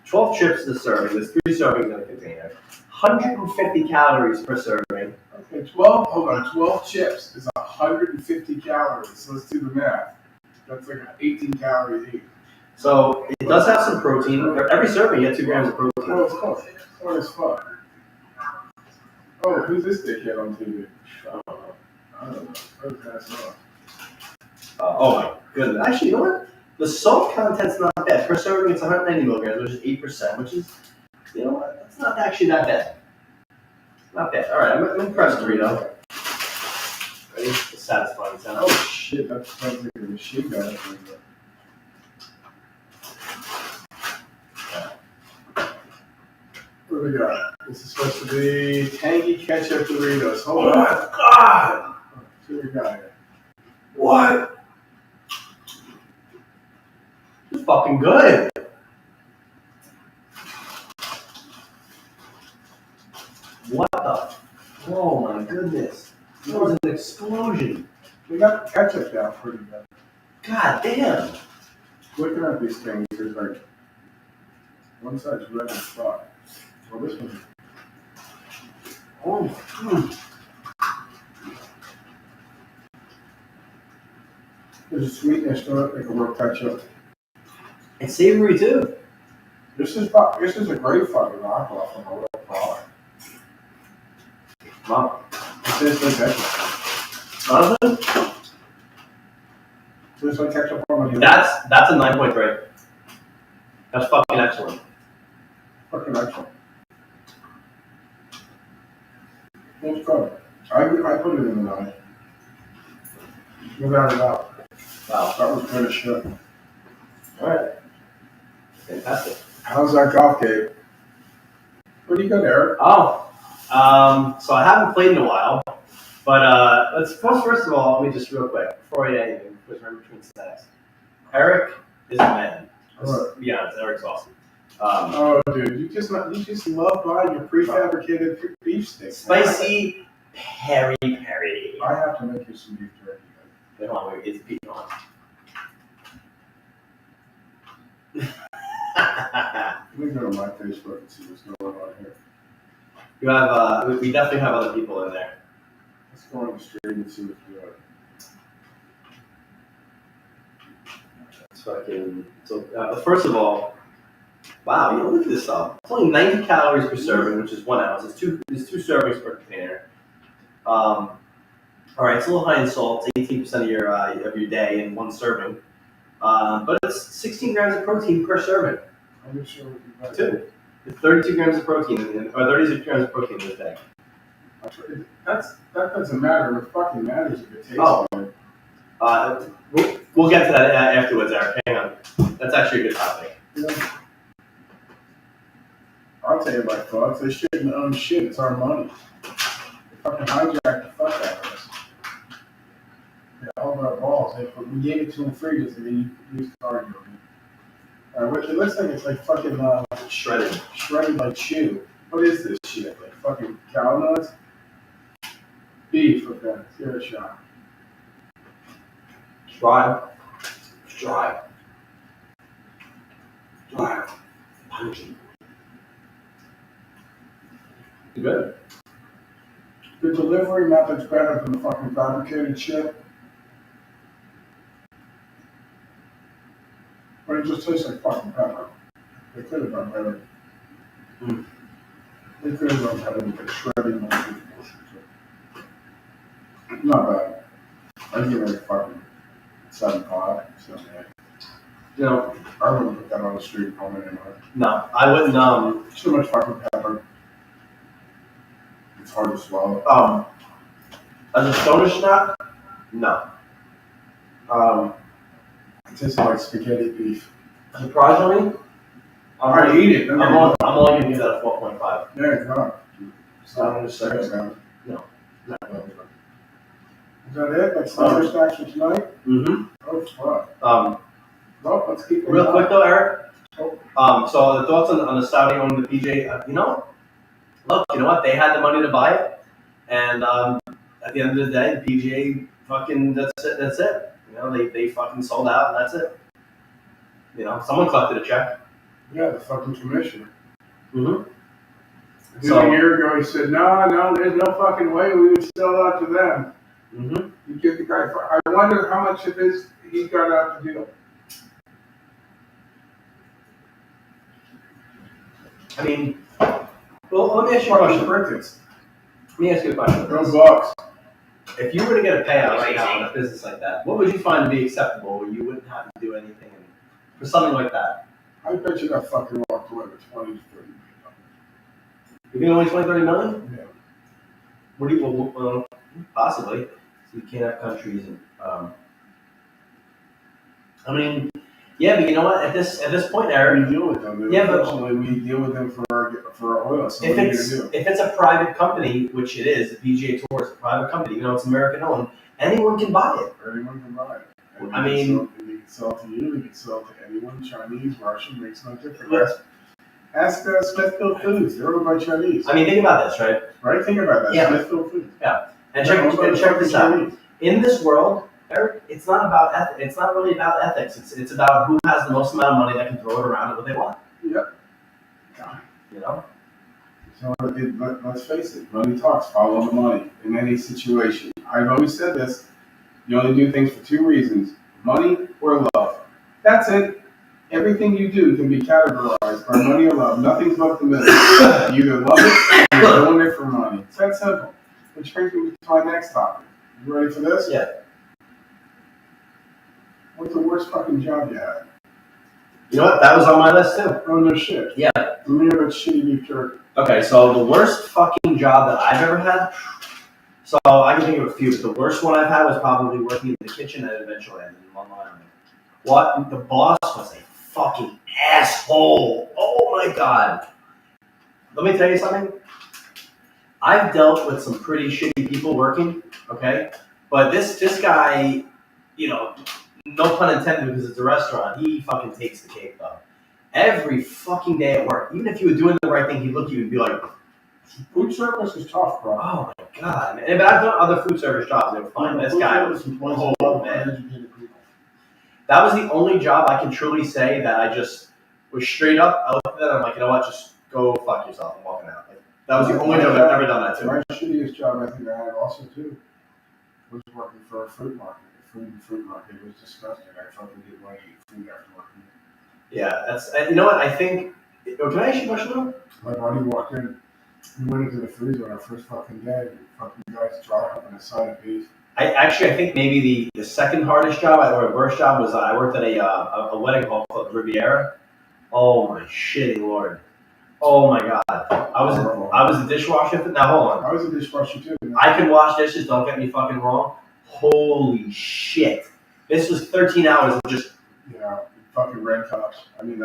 Speaker 2: 12 chips a serving. There's 3 servings in a container. 150 calories per serving.
Speaker 1: Okay, 12 chips is 150 calories. So let's do the math. That's like 18 calories each.
Speaker 2: So it does have some protein. For every serving, you get 2 grams of protein.
Speaker 1: Oh, it's close. Oh, it's fun. Oh, who's this dickhead on TV? I don't know. Oh, pass off.
Speaker 2: Oh my goodness. Actually, you know what? The salt content's not bad. Per serving, it's 190 milligrams, which is 8%, which is, you know what? That's not actually that bad. Not bad. All right, I'm impressed, Dorito. Ready? It's satisfying sound.
Speaker 1: Oh, shit. That sounds like a machine gun. What do we got? This is supposed to be tangy ketchup Doritos. Hold on.
Speaker 2: God!
Speaker 1: See what we got here.
Speaker 2: What? It's fucking good. What the? Oh my goodness. That was an explosion.
Speaker 1: We got ketchup down pretty good.
Speaker 2: God damn.
Speaker 1: Looking at these things, there's like one side's red and fuck. Well, this one. Oh, there's a sweetness to it, like a real ketchup.
Speaker 2: It's savory too.
Speaker 1: This is a great fucking knockoff of a real product.
Speaker 2: Wow.
Speaker 1: It tastes like ketchup.
Speaker 2: Honestly,
Speaker 1: Tastes like ketchup on the
Speaker 2: that's a 9.3. That's fucking excellent.
Speaker 1: fucking excellent. It's good. I put it in the 9. Without a doubt.
Speaker 2: Wow.
Speaker 1: That was good as shit.
Speaker 2: Alright. Fantastic.
Speaker 1: How's that golf game? Pretty good, Eric.
Speaker 2: Oh. So I haven't played in a while. But first of all, let me just real quick, before we do anything, because we're in between snacks. Eric is a man. Let's be honest, Eric's awesome.
Speaker 1: Oh, dude, you just love buying your prefabricated beef sticks.
Speaker 2: Spicy peri peri.
Speaker 1: I have to make you some beef jerky.
Speaker 2: Wait, hold on, wait, it's beef on.
Speaker 1: Let me go to my Facebook and see what's going on here.
Speaker 2: You have, we definitely have other people in there.
Speaker 1: Let's go on the stream and see what's going on.
Speaker 2: It's fucking, so, first of all, wow, you look at this stuff. It's only 90 calories per serving, which is 1 ounce. It's two servings per container. All right, it's a little high in salt. It's 18% of your day in one serving. But it's 16 grams of protein per serving.
Speaker 1: I'm sure what you got.
Speaker 2: Two. It's 32 grams of protein, or 36 grams of protein in this day.
Speaker 1: That doesn't matter. What fucking matters if it tastes good.
Speaker 2: We'll get to that afterwards, Eric. Hang on. That's actually a good topic.
Speaker 1: Yeah. I'll tell you my thoughts. They shouldn't own shit. It's our money. They fucking hijacked the fuck out of us. Yeah, all of our balls. We gave it to them free because they used to argue with me. It looks like it's like fucking shredded like chew. What is this shit? Like fucking cow nuts? Beef. Okay, let's give it a shot.
Speaker 2: Dry. Punchy. Good.
Speaker 1: The delivery method's better than the fucking fabricated shit. But it just tastes like fucking pepper. They could have done better. They could have done better with the shredding and the bullshit. Not bad. I'd give it a fucking 7.5, 7.8.
Speaker 2: You know,
Speaker 1: I wouldn't put that on the street home anymore.
Speaker 2: no, I wouldn't.
Speaker 1: Too much fucking pepper. It's hard to swallow.
Speaker 2: As a stoner snack, no.
Speaker 1: It tastes like spaghetti beef.
Speaker 2: Surprisingly,
Speaker 1: I eat it.
Speaker 2: I'm only gonna give that a 4.5.
Speaker 1: Yeah, it's not.
Speaker 2: It's not in the second.
Speaker 1: No.
Speaker 2: No.
Speaker 1: Is that it? Like stoner snacks for tonight?
Speaker 2: Mm-hmm.
Speaker 1: Oh, fuck. Well, let's keep it
Speaker 2: Real quick though, Eric.
Speaker 1: Oh.
Speaker 2: So the thoughts on the Saudi owning the PJ. You know what? They had the money to buy it, and at the end of the day, the PGA fucking that's it. You know, they fucking sold out, and that's it. You know, someone collected a check.
Speaker 1: Yeah, the fucking commissioner.
Speaker 2: Mm-hmm.
Speaker 1: A year ago, he said, no, there's no fucking way we would sell out to them.
Speaker 2: Mm-hmm.
Speaker 1: You give the guy. I wonder how much of his he got out the deal.
Speaker 2: I mean, well, let me ask you a question.
Speaker 1: Crickets.
Speaker 2: Let me ask you a question.
Speaker 1: No bucks.
Speaker 2: If you were to get a payout right now in a business like that, what would you find to be acceptable where you wouldn't have to do anything for something like that?
Speaker 1: I bet you that fucking walked away with 20 to 30 million.
Speaker 2: You think only 20, 30 million?
Speaker 1: Yeah.
Speaker 2: What do you, possibly. So you can't have countries and, I mean, yeah, but you know what? At this point, Eric,
Speaker 1: We deal with them.
Speaker 2: Yeah, but-
Speaker 1: Unfortunately, we deal with them for our for oil. So
Speaker 2: If
Speaker 1: what are you gonna do?
Speaker 2: if it's a private company, which it is, the PGA Tour is a private company, even though it's American owned, anyone can buy it.
Speaker 1: Anyone can buy it. And
Speaker 2: I
Speaker 1: they
Speaker 2: mean,
Speaker 1: can sell to you. They can sell to anyone. Chinese, Russian, makes no difference. Ask Smithfield Foods. They're owned by Chinese.
Speaker 2: I mean, think about this, right?
Speaker 1: Right? Think about that.
Speaker 2: Yeah.
Speaker 1: Smithfield Foods.
Speaker 2: And
Speaker 1: They're owned by
Speaker 2: check this out.
Speaker 1: Chinese.
Speaker 2: In this world, Eric, it's not about it's not really about ethics. It's about who has the most amount of money that can throw it around at what they want.
Speaker 1: Yep.
Speaker 2: You know?
Speaker 1: So let's face it. Money talks. Follow the money in any situation. I've always said this. You only do things for two reasons: money or love. That's it. Everything you do can be categorized by money or love. Nothing's left in the middle. You either love it or you're doing it for money. It's that simple. Which brings me to my next topic. You ready for this?
Speaker 2: Yeah.
Speaker 1: What's the worst fucking job you had?
Speaker 2: You know what? That was on my list too.
Speaker 1: Oh, no shit.
Speaker 2: Yeah.
Speaker 1: Let me hear that shitty beef jerky.
Speaker 2: Okay, so the worst fucking job that I've ever had. So I can think of a few, but the worst one I've had was probably working in the kitchen at eventually ended in one line. What? The boss was a fucking asshole. Oh my god. Let me tell you something. I've dealt with some pretty shitty people working, okay? But this guy, you know, no pun intended because it's a restaurant, he fucking takes the cake though. Every fucking day at work, even if you were doing the right thing, he'd look at you and be like,
Speaker 1: Food service is tough, bro.
Speaker 2: oh my god, man. But I've done other food service jobs, they were fine. This guy was, oh man. That was the only job I can truly say that I just was straight up. I looked at that and I'm like, you know what, just go fuck yourself. I'm walking out. Like, that was the only job I've ever done that to.
Speaker 1: My shittiest job I think I had also too was working for a fruit market. The fruit market was disgusting. I fucking didn't want to eat food after working.
Speaker 2: Yeah, that's, you know what, I think, can I ask you a question though?
Speaker 1: My buddy walked in, we went into the freezer on our first fucking day, and fucking guys dry up in a side of beef.
Speaker 2: I think maybe the second hardest job, or worst job, was I worked at a wedding hall called Riviera. Oh my shitting lord. Oh my god. I was a dishwasher. Now hold on.
Speaker 1: I was a dishwasher too.
Speaker 2: I can wash dishes, don't get me fucking wrong. Holy shit. This was 13 hours of just...
Speaker 1: Yeah, fucking red cups. I mean,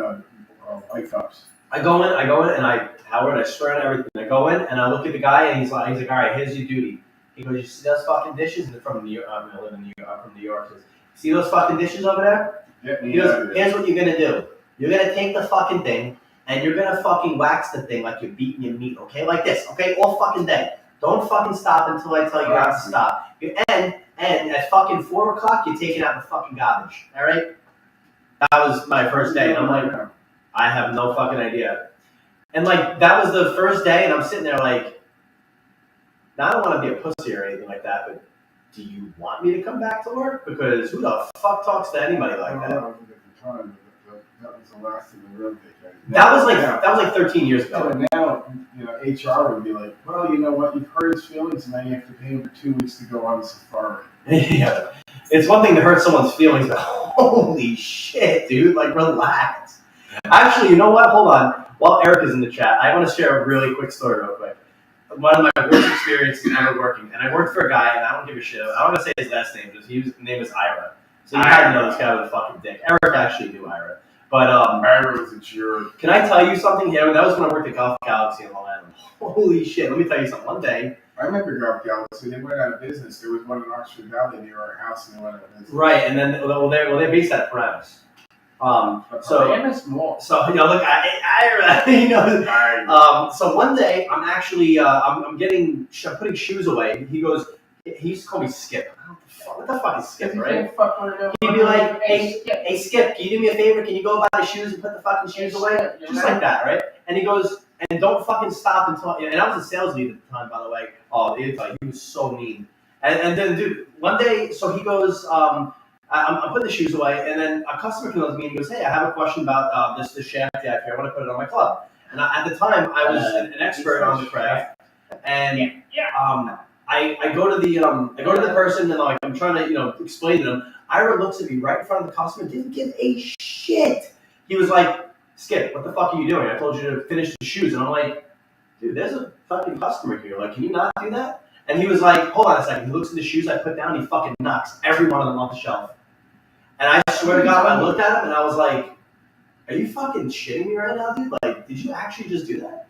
Speaker 1: white cups.
Speaker 2: I go in, and Howard, I swear on everything. I go in, and I look at the guy, and he's like, all right, here's your duty. He goes, you see those fucking dishes? And from New York, I live in New York, I'm from New York. He says, see those fucking dishes over there?
Speaker 1: Yeah,
Speaker 2: He goes, here's what you're gonna do. You're gonna take the fucking thing, and you're gonna fucking wax the thing like you're beating your meat, okay? Like this, okay? All fucking day. Don't fucking stop until I tell you not to stop. And at fucking 4 o'clock, you're taking out the fucking garbage, all right? That was my first day, and I'm like, I have no fucking idea. And like, that was the first day, and I'm sitting there like, now I don't want to be a pussy or anything like that, but do you want me to come back to work? Because who the fuck talks to anybody like that?
Speaker 1: That was a different time, but that was the last of the real dickhead.
Speaker 2: That was like 13 years ago.
Speaker 1: So now, you know, HR would be like, well, you know what, you've hurt his feelings, and now you have to pay him for 2 weeks to go on safari.
Speaker 2: Yeah. It's one thing to hurt someone's feelings, but holy shit, dude, like relax. Actually, you know what? Hold on. While Eric is in the chat, I want to share a really quick story real quick. One of my worst experiences ever working, and I worked for a guy, and I don't give a shit. I don't want to say his last name, because his name is Ira. So you had to know this guy was a fucking dick. Eric actually knew Ira. But
Speaker 1: Ira was a jerk.
Speaker 2: Can I tell you something here? That was when I worked at Golf Galaxy in Long Island. Holy shit, let me tell you something. One day,
Speaker 1: I remember Golf Galaxy. They went out of business. There was one in Oxford Valley near our house, and they went out of business.
Speaker 2: right, and then they're based at Paramus. So you know, look, Ira, you know. So one day, I'm actually I'm putting shoes away. He goes, he used to call me Skip. What the fuck is Skip, right? He'd be like, hey Skip, can you do me a favor? Can you go buy the shoes and put the fucking shoes away? Just like that, right? And he goes, and don't fucking stop until. And I was a sales lead at the time, by the way. Oh, he was so mean. And then, dude, one day, so he goes, I'm putting the shoes away, and then a customer comes to me and he goes, hey, I have a question about this shaft you have here. I want to put it on my club. And at the time, I was an expert on the craft, and I go to the person, and I'm trying to explain to them. Ira looks at me right in front of the customer, didn't give a shit. He was like, Skip, what the fuck are you doing? I told you to finish the shoes. And I'm like, dude, there's a fucking customer here. Like, can you not do that? And he was like, hold on a second. He looks at the shoes I put down, he fucking knocks every one of them off the shelf. And I swear to God, I looked at him and I was like, are you fucking shitting me right now, dude? Like, did you actually just do that?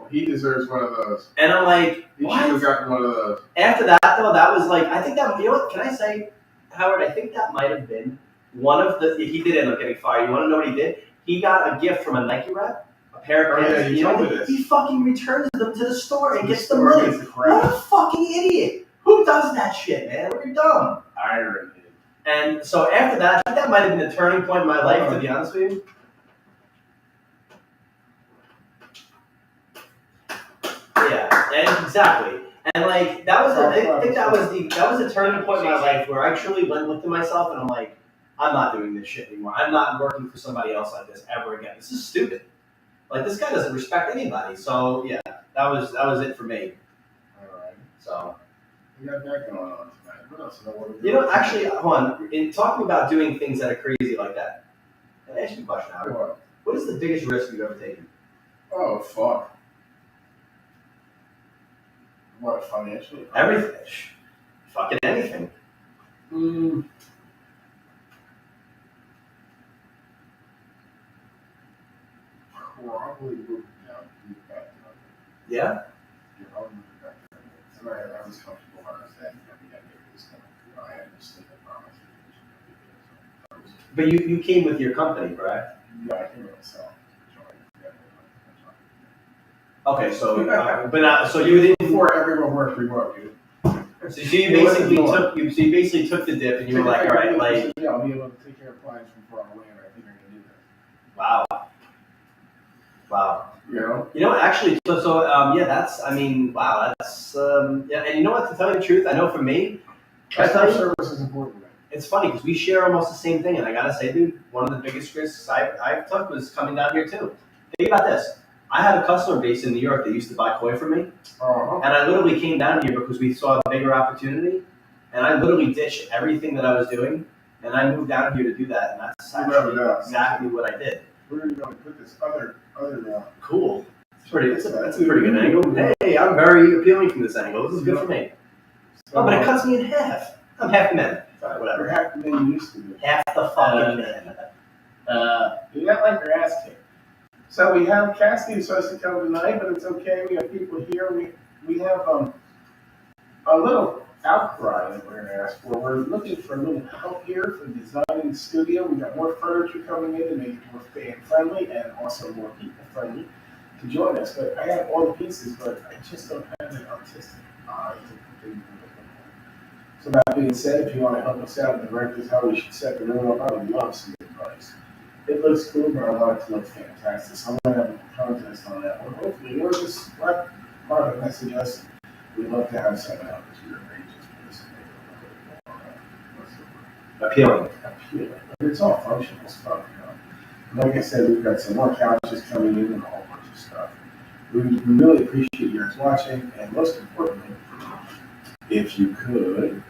Speaker 1: He deserves one of those.
Speaker 2: And I'm like,
Speaker 1: He
Speaker 2: what?
Speaker 1: should have gotten one of those.
Speaker 2: After that, though, that was like, I think that, you know what, can I say, Howard, I think that might have been one of the, he did end up getting fired. You want to know what he did? He got a gift from a Nike rep, a pair of pants.
Speaker 1: You told me this.
Speaker 2: He fucking returns them to the store and gets the
Speaker 1: store
Speaker 2: money.
Speaker 1: gets the credit.
Speaker 2: What a fucking idiot. Who does that shit, man? You're dumb.
Speaker 1: Irony.
Speaker 2: And so after that, I think that might have been the turning point in my life, to be honest with you. Yeah, and exactly. And like that was, I think that was the turning point in my life where I truly looked at myself and I'm like, I'm not doing this shit anymore. I'm not working for somebody else like this ever again. This is stupid. Like this guy doesn't respect anybody. So yeah, that was it for me.
Speaker 1: All right.
Speaker 2: So
Speaker 1: We got that going on tonight. What else?
Speaker 2: you know, actually, hold on. In talking about doing things that are crazy like that, let me ask you a question, Howard. What is the biggest risk you've ever taken?
Speaker 1: Oh fuck. What, financially?
Speaker 2: Everything. Fucking anything.
Speaker 1: Probably moving down deep back to
Speaker 2: Yeah.
Speaker 1: Yeah, I'll move back to tonight. I was comfortable where I was at. I get this kind of, I had to sleep at promise.
Speaker 2: But you came with your company, correct?
Speaker 1: Yeah, I can myself.
Speaker 2: Okay, so so you didn't.
Speaker 1: Before everyone worked remote, dude.
Speaker 2: So you basically took the dip and you were like, all right, like,
Speaker 1: yeah, I'll be able to take care of clients from far away, and I think I can do that.
Speaker 2: Wow.
Speaker 1: You
Speaker 2: know, actually, yeah, that's, I mean, wow, that's, yeah, and you know what, to tell you the truth, I know for me,
Speaker 1: customer service is important.
Speaker 2: It's funny because we share almost the same thing, and I gotta say, dude, one of the biggest risks I took was coming down here too. Think about this. I had a customer base in New York that used to buy koi from me, and I literally came down here because we saw a bigger opportunity, and I literally ditched everything that I was doing, and I moved down here to do that, and that's actually exactly what I did.
Speaker 1: We're going to put this other
Speaker 2: cool. That's a pretty good angle. Hey, I'm very appealing from this angle. This is good for me.
Speaker 1: So,
Speaker 2: but it cuts me in half. I'm half the man. Sorry,
Speaker 1: You're
Speaker 2: whatever.
Speaker 1: half the man you used to be.
Speaker 2: Half the fucking man.
Speaker 1: You got like your ass kicked. So we have Cassidy supposed to come tonight, but it's okay. We have people here. We have a little outcry that we're going to ask for. We're looking for a little help here for designing the studio. We got more furniture coming in to make it more fan friendly and also more people friendly to join us. But I have all the pieces, but I just don't have an artistic eye to put things in. So that being said, if you want to help us out and direct us how we should set the room up, I would love some advice. It looks cool, but I want it to look fantastic. So I'm going to have a contest on that one. Hopefully, or just private message us. We'd love to have some out because we're great.
Speaker 2: Appealing.
Speaker 1: But it's all functional stuff, you know. Like I said, we've got some more couches coming in and a whole bunch of stuff. We really appreciate you guys watching, and most importantly, if you could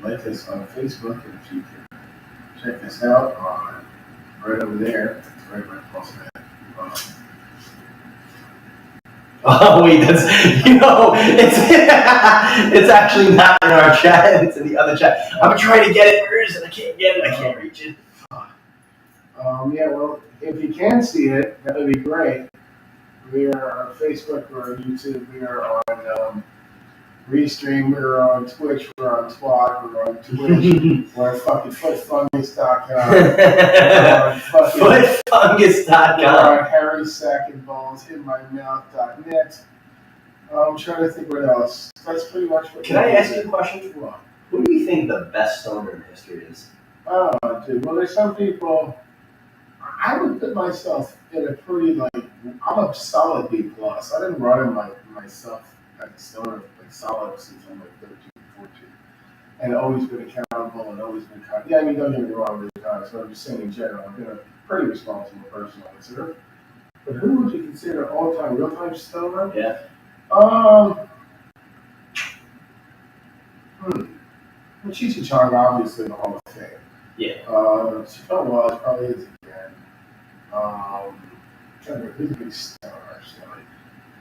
Speaker 1: like us on Facebook, and if you could check us out on right over there, right across that.
Speaker 2: Oh wait, that's it's actually not in our chat. It's in the other chat. I'm trying to get it, and I can't get it. I can't reach it.
Speaker 1: Yeah, well, if you can see it, that would be great. We are on Facebook, we're on YouTube, we are on Restream, we're on Twitch, we're on Twat, we're on Twitch, we're on fucking footfungus.com.
Speaker 2: Footfungus.com.
Speaker 1: We're on Harry Sack and Balls, inmymouth.net. I'm trying to think what else. That's pretty much what.
Speaker 2: Can I ask you a question? Who do you think the best stoner in history is?
Speaker 1: Oh, dude. Well, there's some people. I would put myself in a pretty, I'm a solid B+. I didn't run myself at the stoner, solid since I'm 13, 14. And always been accountable and always been kind. Yeah, I mean, don't get me wrong, really kind. So I'm just saying in general, I've been a pretty responsible person, I consider. But who would you consider all-time, real-time stoner?
Speaker 2: Yeah.
Speaker 1: Well, Cheech and Chong, obviously, in the Hall of Fame.
Speaker 2: Yeah.
Speaker 1: Chappelle Wallace probably is again. Who's a big star, actually?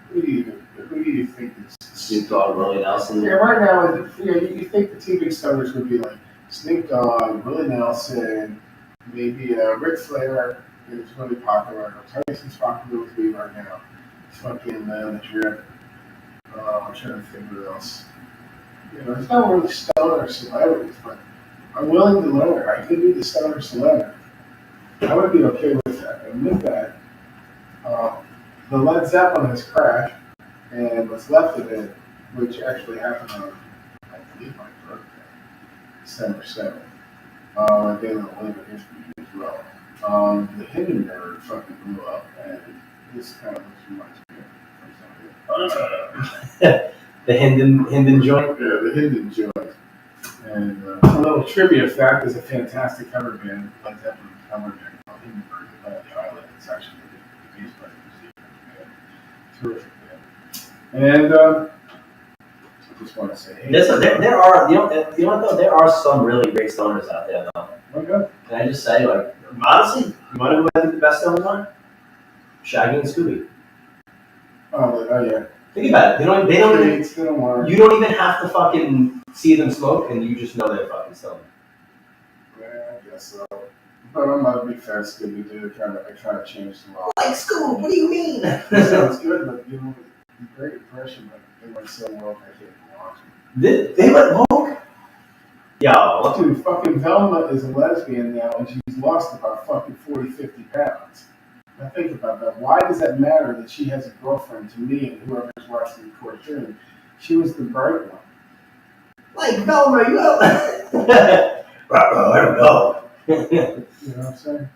Speaker 1: Who do you think is
Speaker 2: Snoop Dogg, Willie Nelson?
Speaker 1: Yeah, right now, you think the two big stars would be like Snoop Dogg, Willie Nelson, maybe Ric Flair is really popular. Tyson's popular with me right now. fucking the drip. I'm trying to think what else. You know, it's not really stoner celebrities, but I'm willing to learn. I could be the stoner celebrity. I would be okay with that. And with that, the Led Zeppelin has crashed, and what's left of it, which actually happened on, I believe, my birthday, December 7th. I gave them a little bit of history as well. The Hindenburg fucking blew up, and this kind of reminds me of something.
Speaker 2: The Hinden joint?
Speaker 1: Yeah, the Hinden joint. And a little trivia fact, there's a fantastic cover band, Led Zeppelin cover band called Hindenburg, the Island. It's actually the bass player terrific band. And I just want to say, hey,
Speaker 2: there are, you know what though, there are some really great stoners out there though.
Speaker 1: okay.
Speaker 2: Can I just say, like, honestly, you want to know who I think the best stoners are? Shaggy and Scooby.
Speaker 1: Oh yeah.
Speaker 2: Think about it. They don't
Speaker 1: want.
Speaker 2: You don't even have to fucking see them smoke, and you just know they're fucking stoned.
Speaker 1: Yeah, I guess so. But I'm not a big fan of Scooby Doo. I try to change the law.
Speaker 2: Like Scoob? What do you mean?
Speaker 1: It sounds good, but you know, great impression, but they went so well, I can't watch it.
Speaker 2: They went woke? Yo,
Speaker 1: dude, fucking Velma is a lesbian now, and she's lost about fucking 40, 50 pounds. Now think about that. Why does that matter that she has a girlfriend to me and whoever's watching the cartoon? She was the bright one.
Speaker 2: like Velma, you know. I don't know.
Speaker 1: You know what I'm saying?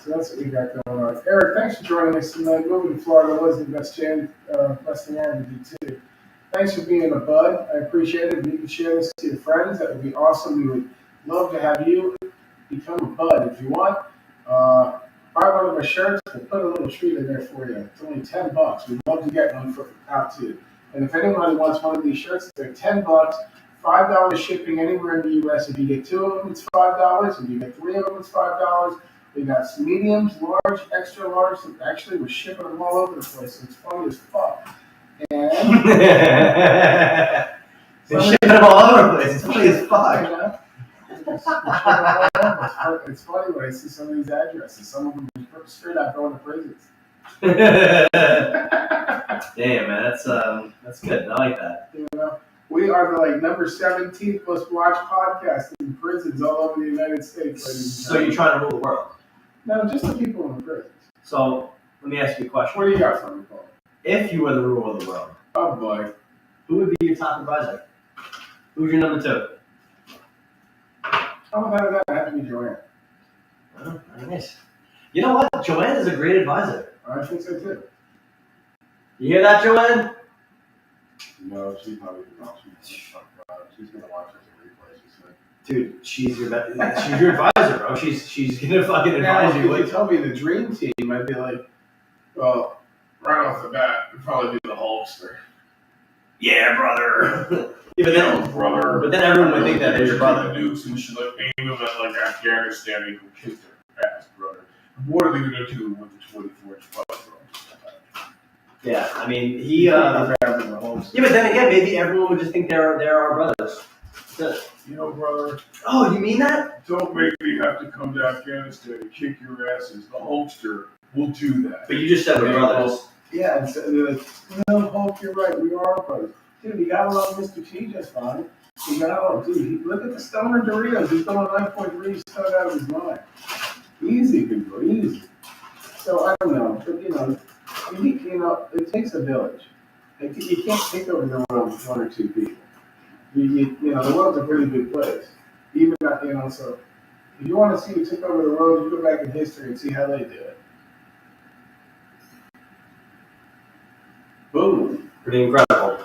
Speaker 1: So that's what we got going on. Eric, thanks for joining us tonight. Moving to Florida wasn't the best thing I ever did too. Thanks for being a bud. I appreciate it. If you can share this to your friends, that would be awesome. We would love to have you become a bud if you want. Buy one of our shirts. We'll put a little treat in there for you. It's only $10. We'd love to get one out to you. And if anybody wants one of these shirts, they're $10. $5 shipping anywhere in the U.S. If you get 2 of them, it's $5. If you get 3 of them, it's $5. We got some mediums, large, extra large. Actually, we're shipping them all over the place. So it's funny as fuck. And
Speaker 2: they're shipping them all over the place. It's funny as fuck.
Speaker 1: You know? It's funny when I see some of these addresses. Some of them are straight out going to prisons.
Speaker 2: Damn, man, that's good. I like that.
Speaker 1: You know, we are the number 17th most watched podcast in prisons all over the United States.
Speaker 2: So you're trying to rule the world?
Speaker 1: No, just the people in the prisons.
Speaker 2: So let me ask you a question.
Speaker 1: What do you got for me, Paul?
Speaker 2: If you were the ruler of the world,
Speaker 1: Oh boy,
Speaker 2: who would be your top advisor? Who's your number 2?
Speaker 1: how about that? I have to be Joanne.
Speaker 2: Oh, very nice. You know what? Joanne is a great advisor.
Speaker 1: I think so too.
Speaker 2: You hear that, Joanne?
Speaker 1: No, she's not even watching. She's gonna watch us in replay. She said.
Speaker 2: Dude, she's your advisor, bro. She's gonna fucking advise you.
Speaker 1: If you tell me the dream team, I'd be like, well, right off the bat, it'd probably be the Hulkster.
Speaker 2: Yeah, brother. Yeah, but then everyone would think that they're your brother.
Speaker 1: Nukes and shit, aim them at Afghanistan and go kick their ass, brother. What are they gonna do with the 24-inch butt?
Speaker 2: Yeah, I mean yeah, but then again, maybe everyone would just think they're our brothers.
Speaker 1: You know, brother.
Speaker 2: Oh, you mean that?
Speaker 1: Don't make me have to come to Afghanistan and kick your asses. The Hulkster will do that.
Speaker 2: But you just said we're brothers.
Speaker 1: Yeah, and so they're like, no, Hulk, you're right. We are brothers. Dude, you got along Mr. T just fine. You got along, dude. Look at the stoner Doritos. He's going 9.3 stoned out of his mind. Easy, people, easy. So I don't know, but you know, it takes a village. You can't take over the world with 1 or 2 people. You know, the world's a pretty big place. Even so if you want to see who took over the world, you go back in history and see how they did it. Boom.
Speaker 2: Pretty incredible.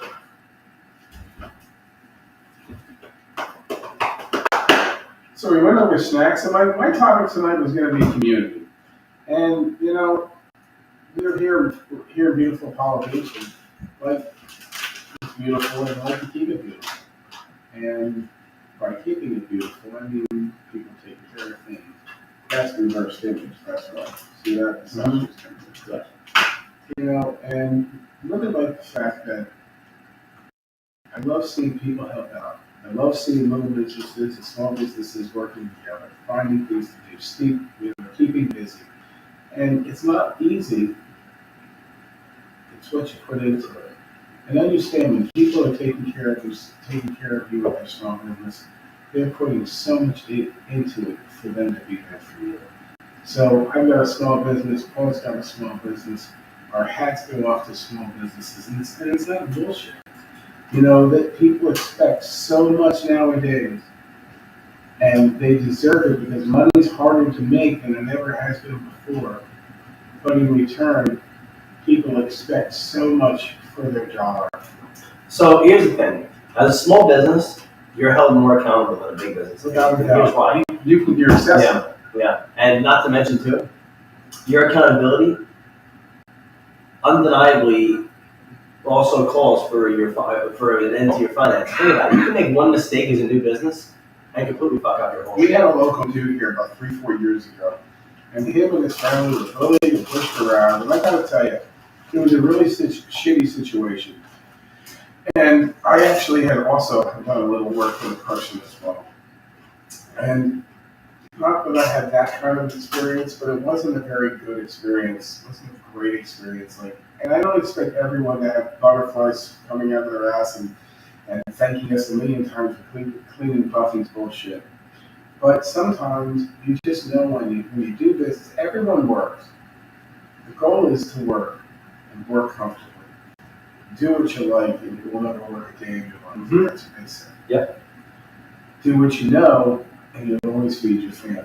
Speaker 1: So we went over snacks, and my topic tonight was going to be community. And, we're here in beautiful Apollo Beach, and it's beautiful, and like to keep it beautiful. And by keeping it beautiful, I mean people taking care of things. That's reverse image, that's right. See that? It's not just image. And really like the fact that I love seeing people help out. I love seeing little businesses and small businesses working together, finding things to do, keeping busy. And it's not easy to It's what you put into it. And understand when people are taking care of you with their small business, they're putting so much into it for them to be there for you. So I've got a small business, Paul's got a small business. Our hats go off to small businesses, and it's not bullshit. You know, that people expect so much nowadays, and they deserve it because money's harder to make than it ever has been before. But in return, people expect so much for their dollar.
Speaker 2: So here's the thing: as a small business, you're held more accountable than a big business.
Speaker 1: Without a
Speaker 2: Here's
Speaker 1: doubt.
Speaker 2: why.
Speaker 1: You're accessible.
Speaker 2: Yeah, and not to mention too, your accountability undeniably also calls for an end to your finances. Think about it. You can make one mistake as a new business and completely fuck up your whole
Speaker 1: We
Speaker 2: shit.
Speaker 1: had a local dude here about 3-4 years ago, and him and his family were bullied and pushed around. And I gotta tell you, it was a really shitty situation. And I actually had also done a little work for the person as well. And not that I had that kind of experience, but it wasn't a very good experience. It wasn't a great experience. And I don't expect everyone to have butterflies coming out of their ass and thanking us a million times for cleaning Buffy's bullshit. But sometimes you just know when you do business, everyone works. The goal is to work and work comfortably. Do what you like and you will never work a day in your life.
Speaker 2: Mm-hmm.
Speaker 1: That's what they say.
Speaker 2: Yep.
Speaker 1: Do what you know and you'll always feed your family.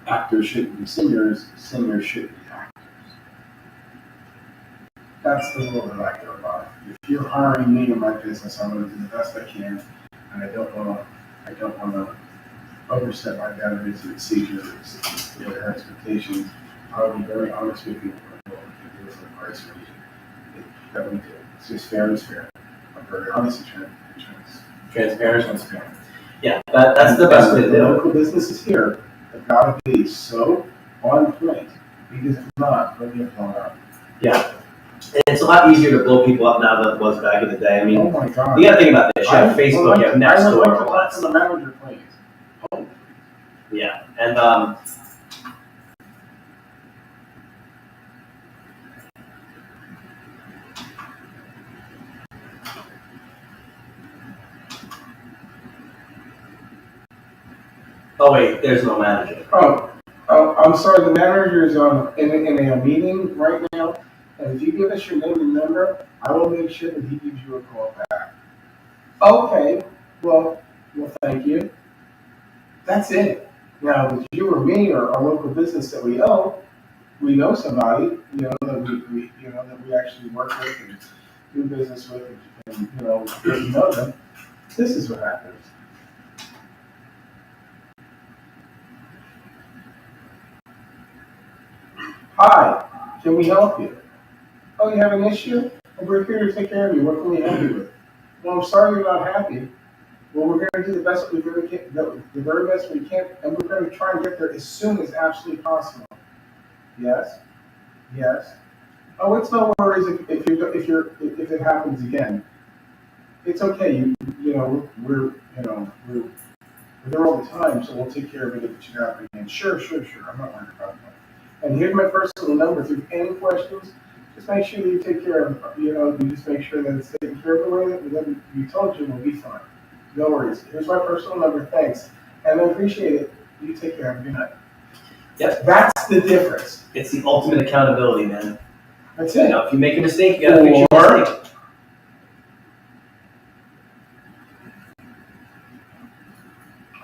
Speaker 1: Actors shouldn't be singers, singers shouldn't be actors. That's the rule that I go by. If you're hiring me in my business, I'm going to do the best I can, and I don't want to overstep my boundaries and exceed your expectations. I'll be very honest with you about what we can do for the price range that we do. It's just fair is fair. I'm very honest and transparent.
Speaker 2: Yeah, that's the best way to
Speaker 1: The
Speaker 2: do it.
Speaker 1: local businesses here have got to be so on point, because if not, they'll get blown up.
Speaker 2: Yeah. And it's a lot easier to blow people up now than it was back in the day. I mean,
Speaker 1: Oh my God!
Speaker 2: you got to think about this. You have Facebook, you have Nextdoor,
Speaker 1: I would like to
Speaker 2: all
Speaker 1: talk
Speaker 2: that
Speaker 1: to the
Speaker 2: stuff.
Speaker 1: manager, please. Oh,
Speaker 2: Yeah, and oh wait, there's no manager.
Speaker 1: I'm sorry. The manager is in a meeting right now, and if you give us your name and number, I will make sure that he gives you a call back. Okay. Well, thank you. That's it. Now, with you or me or our local business that we know somebody, that we actually work with and do business with, and get to know them. This is what happens. Hi, can we help you? Oh, you have an issue? Well, we're here to take care of you. What can we help you with? Well, I'm sorry you're not happy. Well, we're going to do the best we really can, the very best we can, and we're going to try and get there as soon as absolutely possible. Yes. Yes. Oh, it's no worries if it happens again. It's okay. We're there all the time, so we'll take care of it if it should happen again. Sure. I'm not worried about that. And here's my personal number. If you have any questions, just make sure that you take care of. You just make sure that it's taken care of the way that we told you. We'll be fine. No worries. Here's my personal number. Thanks, and I appreciate it. You take care. Have a good night.
Speaker 2: Yep.
Speaker 1: That's the difference.
Speaker 2: It's the ultimate accountability, man.
Speaker 1: That's it.
Speaker 2: If you make a mistake, you gotta fix your mistake.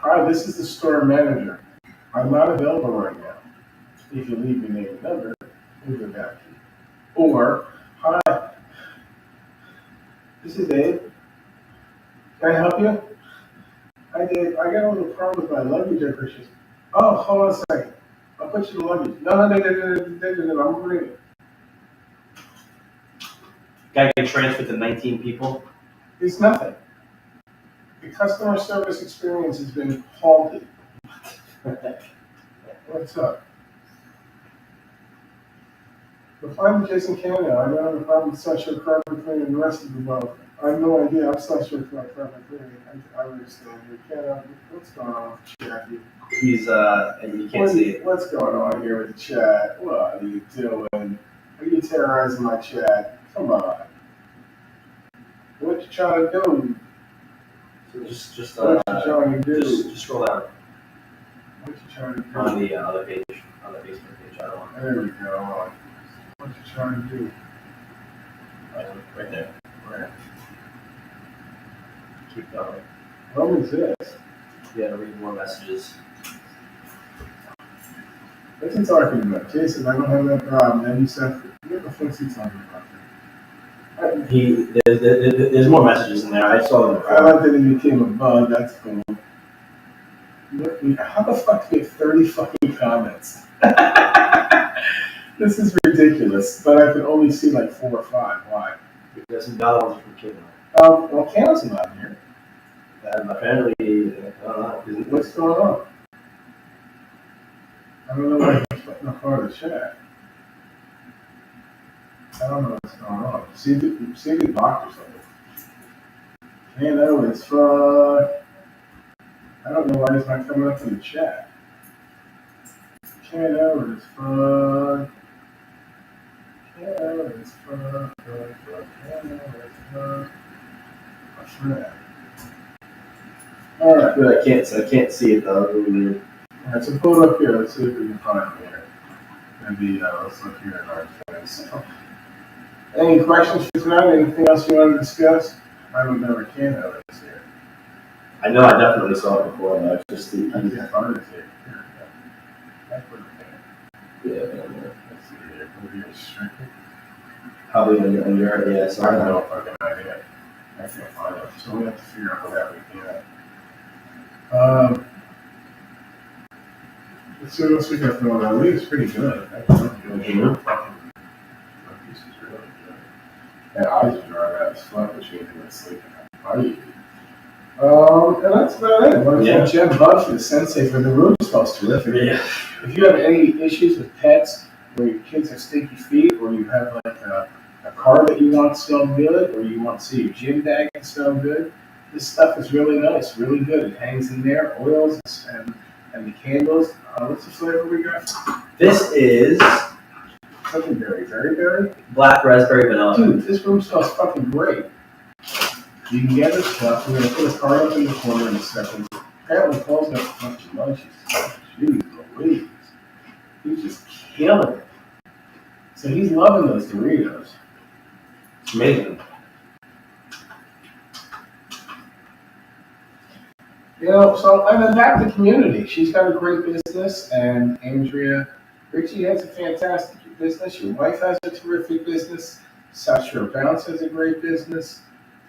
Speaker 1: Hi, this is the store manager. I'm not available right now. If you leave your name and number, we'll get back to you. Or, hi, this is Dave. Can I help you? I did. I got a little problem with my luggage I purchased. Oh, hold on a second. I'll put you in the luggage. No, I'm moving it.
Speaker 2: Guy can transfer to 19 people.
Speaker 1: It's nothing. The customer service experience has been halted. What's up? Reply to Jason Canada. I don't have a problem with sexual carbon cleaning and the rest of the world. I have no idea. I'm sexual carbon cleaning. I understand. You can't. What's going on with the chat?
Speaker 2: He's and you can't see it.
Speaker 1: What's going on here with the chat? What are you doing? Are you terrorizing my chat? Come on. What you trying to do?
Speaker 2: So just
Speaker 1: What you trying to do?
Speaker 2: just scroll down
Speaker 1: What you trying to do?
Speaker 2: on the other page, on the Facebook page. I don't want
Speaker 1: There we go. What you trying to do?
Speaker 2: right there.
Speaker 1: Right.
Speaker 2: Keep going.
Speaker 1: What was this?
Speaker 2: You gotta read more messages.
Speaker 1: What's he talking about? Jason, I don't have that problem. Then you said, what the fuck's he talking about?
Speaker 2: There's more messages in there. I saw them.
Speaker 1: I like that he became a bug. That's cool. Look, how the fuck do you have 30 fucking comments? This is ridiculous, but I can only see like 4 or 5. Why?
Speaker 2: There's some other ones from Kidman.
Speaker 1: Well, Candace is not here.
Speaker 2: Apparently, I don't know.
Speaker 1: What's going on? I don't know why he's putting a part of the chat. I don't know what's going on. See if he blocked or something. Man, that was I don't know why he's not coming up in the chat. Can't over his fun. Can't over his fun. My friend. Alright.
Speaker 2: But I can't see it though. Really weird.
Speaker 1: Alright, so pull it up here. Let's see if we can find it here. Maybe let's look here in our things. Any questions for tonight? Anything else you want to discuss? I would never can over this here.
Speaker 2: I know I definitely saw it before. But I just
Speaker 1: I can't find it here. Here we go. I put it there.
Speaker 2: yeah.
Speaker 1: Let's see here. Maybe restricted.
Speaker 2: Probably on your yeah. So
Speaker 1: I don't know if I can idea. I can't find it. So we have to figure out what that we can. Let's see what else we got going on. I think it's pretty good. I think it's really good. This is really good. That eyes are dry out as fuck, which means I'm sleeping. And that's about it. I want to thank Jeff Bud for the sensei for the room smells terrific.
Speaker 2: Yeah.
Speaker 1: If you have any issues with pets, where your kids have stinky feet, or you have like a car that you want to smell good, or you want to see your gym bag and smell good, this stuff is really nice, really good. It hangs in there, oils and the candles. What's the flavor we got?
Speaker 2: This is
Speaker 1: Something berry.
Speaker 2: black raspberry vanilla.
Speaker 1: Dude, this room smells fucking great. You can get this stuff. We're gonna put a card up in the corner in a second. Apparently, Paul's got a bunch of lunches. Jeez Louise. He's just killing it. So he's loving those Doritos.
Speaker 2: It's amazing.
Speaker 1: You know, so and then back to community. She's got a great business, and Andrea Richie has a fantastic business. Your wife has a terrific business. Sasha Bounce has a great business.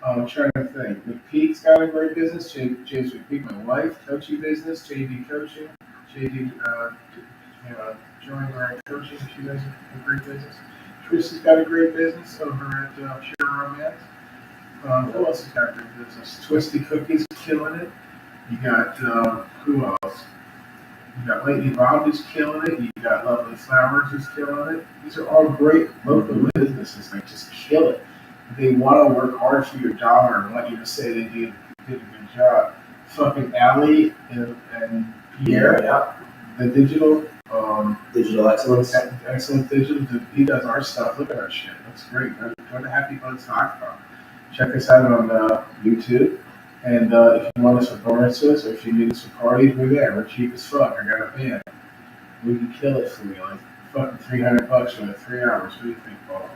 Speaker 1: I'm trying to think. McPeak's got a great business. James McPeak, my wife, coaching business. JD Coaching. JD, joining our coaching. She has a great business. Tristan's got a great business over at Pure Romance. Who else has got a great business? Twisty Cookies, killing it. You got, who else? You got Lady Bob who's killing it. You got Lovely Flowers who's killing it. These are all great local businesses that just kill it. They want to work hard for your dollar and want you to say they did a good job. Fucking Allie and Pierre, the digital,
Speaker 2: Digital excellence.
Speaker 1: excellent digital. He does our stuff. Look at our shit. Looks great. Go to happybuds.com. Check us out on YouTube. And if you want us for bonuses or if you need us for parties, we're there. We're cheap as fuck. I got a band. We can kill it for you. Like fucking $300 for like 3 hours. What do you think, Paul?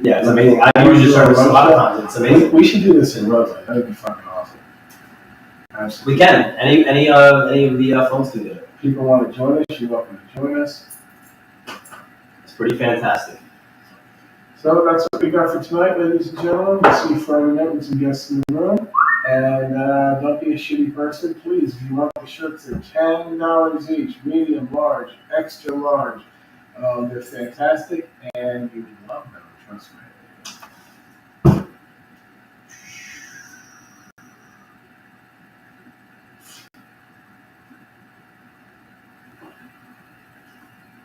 Speaker 2: Yeah, it's amazing. I usually service a lot of times. It's amazing.
Speaker 1: We should do this in Roseland. That would be fucking awesome. Absolutely.
Speaker 2: We can. Any of the phones can do it.
Speaker 1: People want to join us, you're welcome to join us.
Speaker 2: It's pretty fantastic.
Speaker 1: So that's what we got for tonight, ladies and gentlemen. We'll see you Friday night with some guests in the room. And don't be a shitty person, please. If you want the shirts, they're $10 each, medium, large, extra large. They're fantastic, and you would love them, trust me.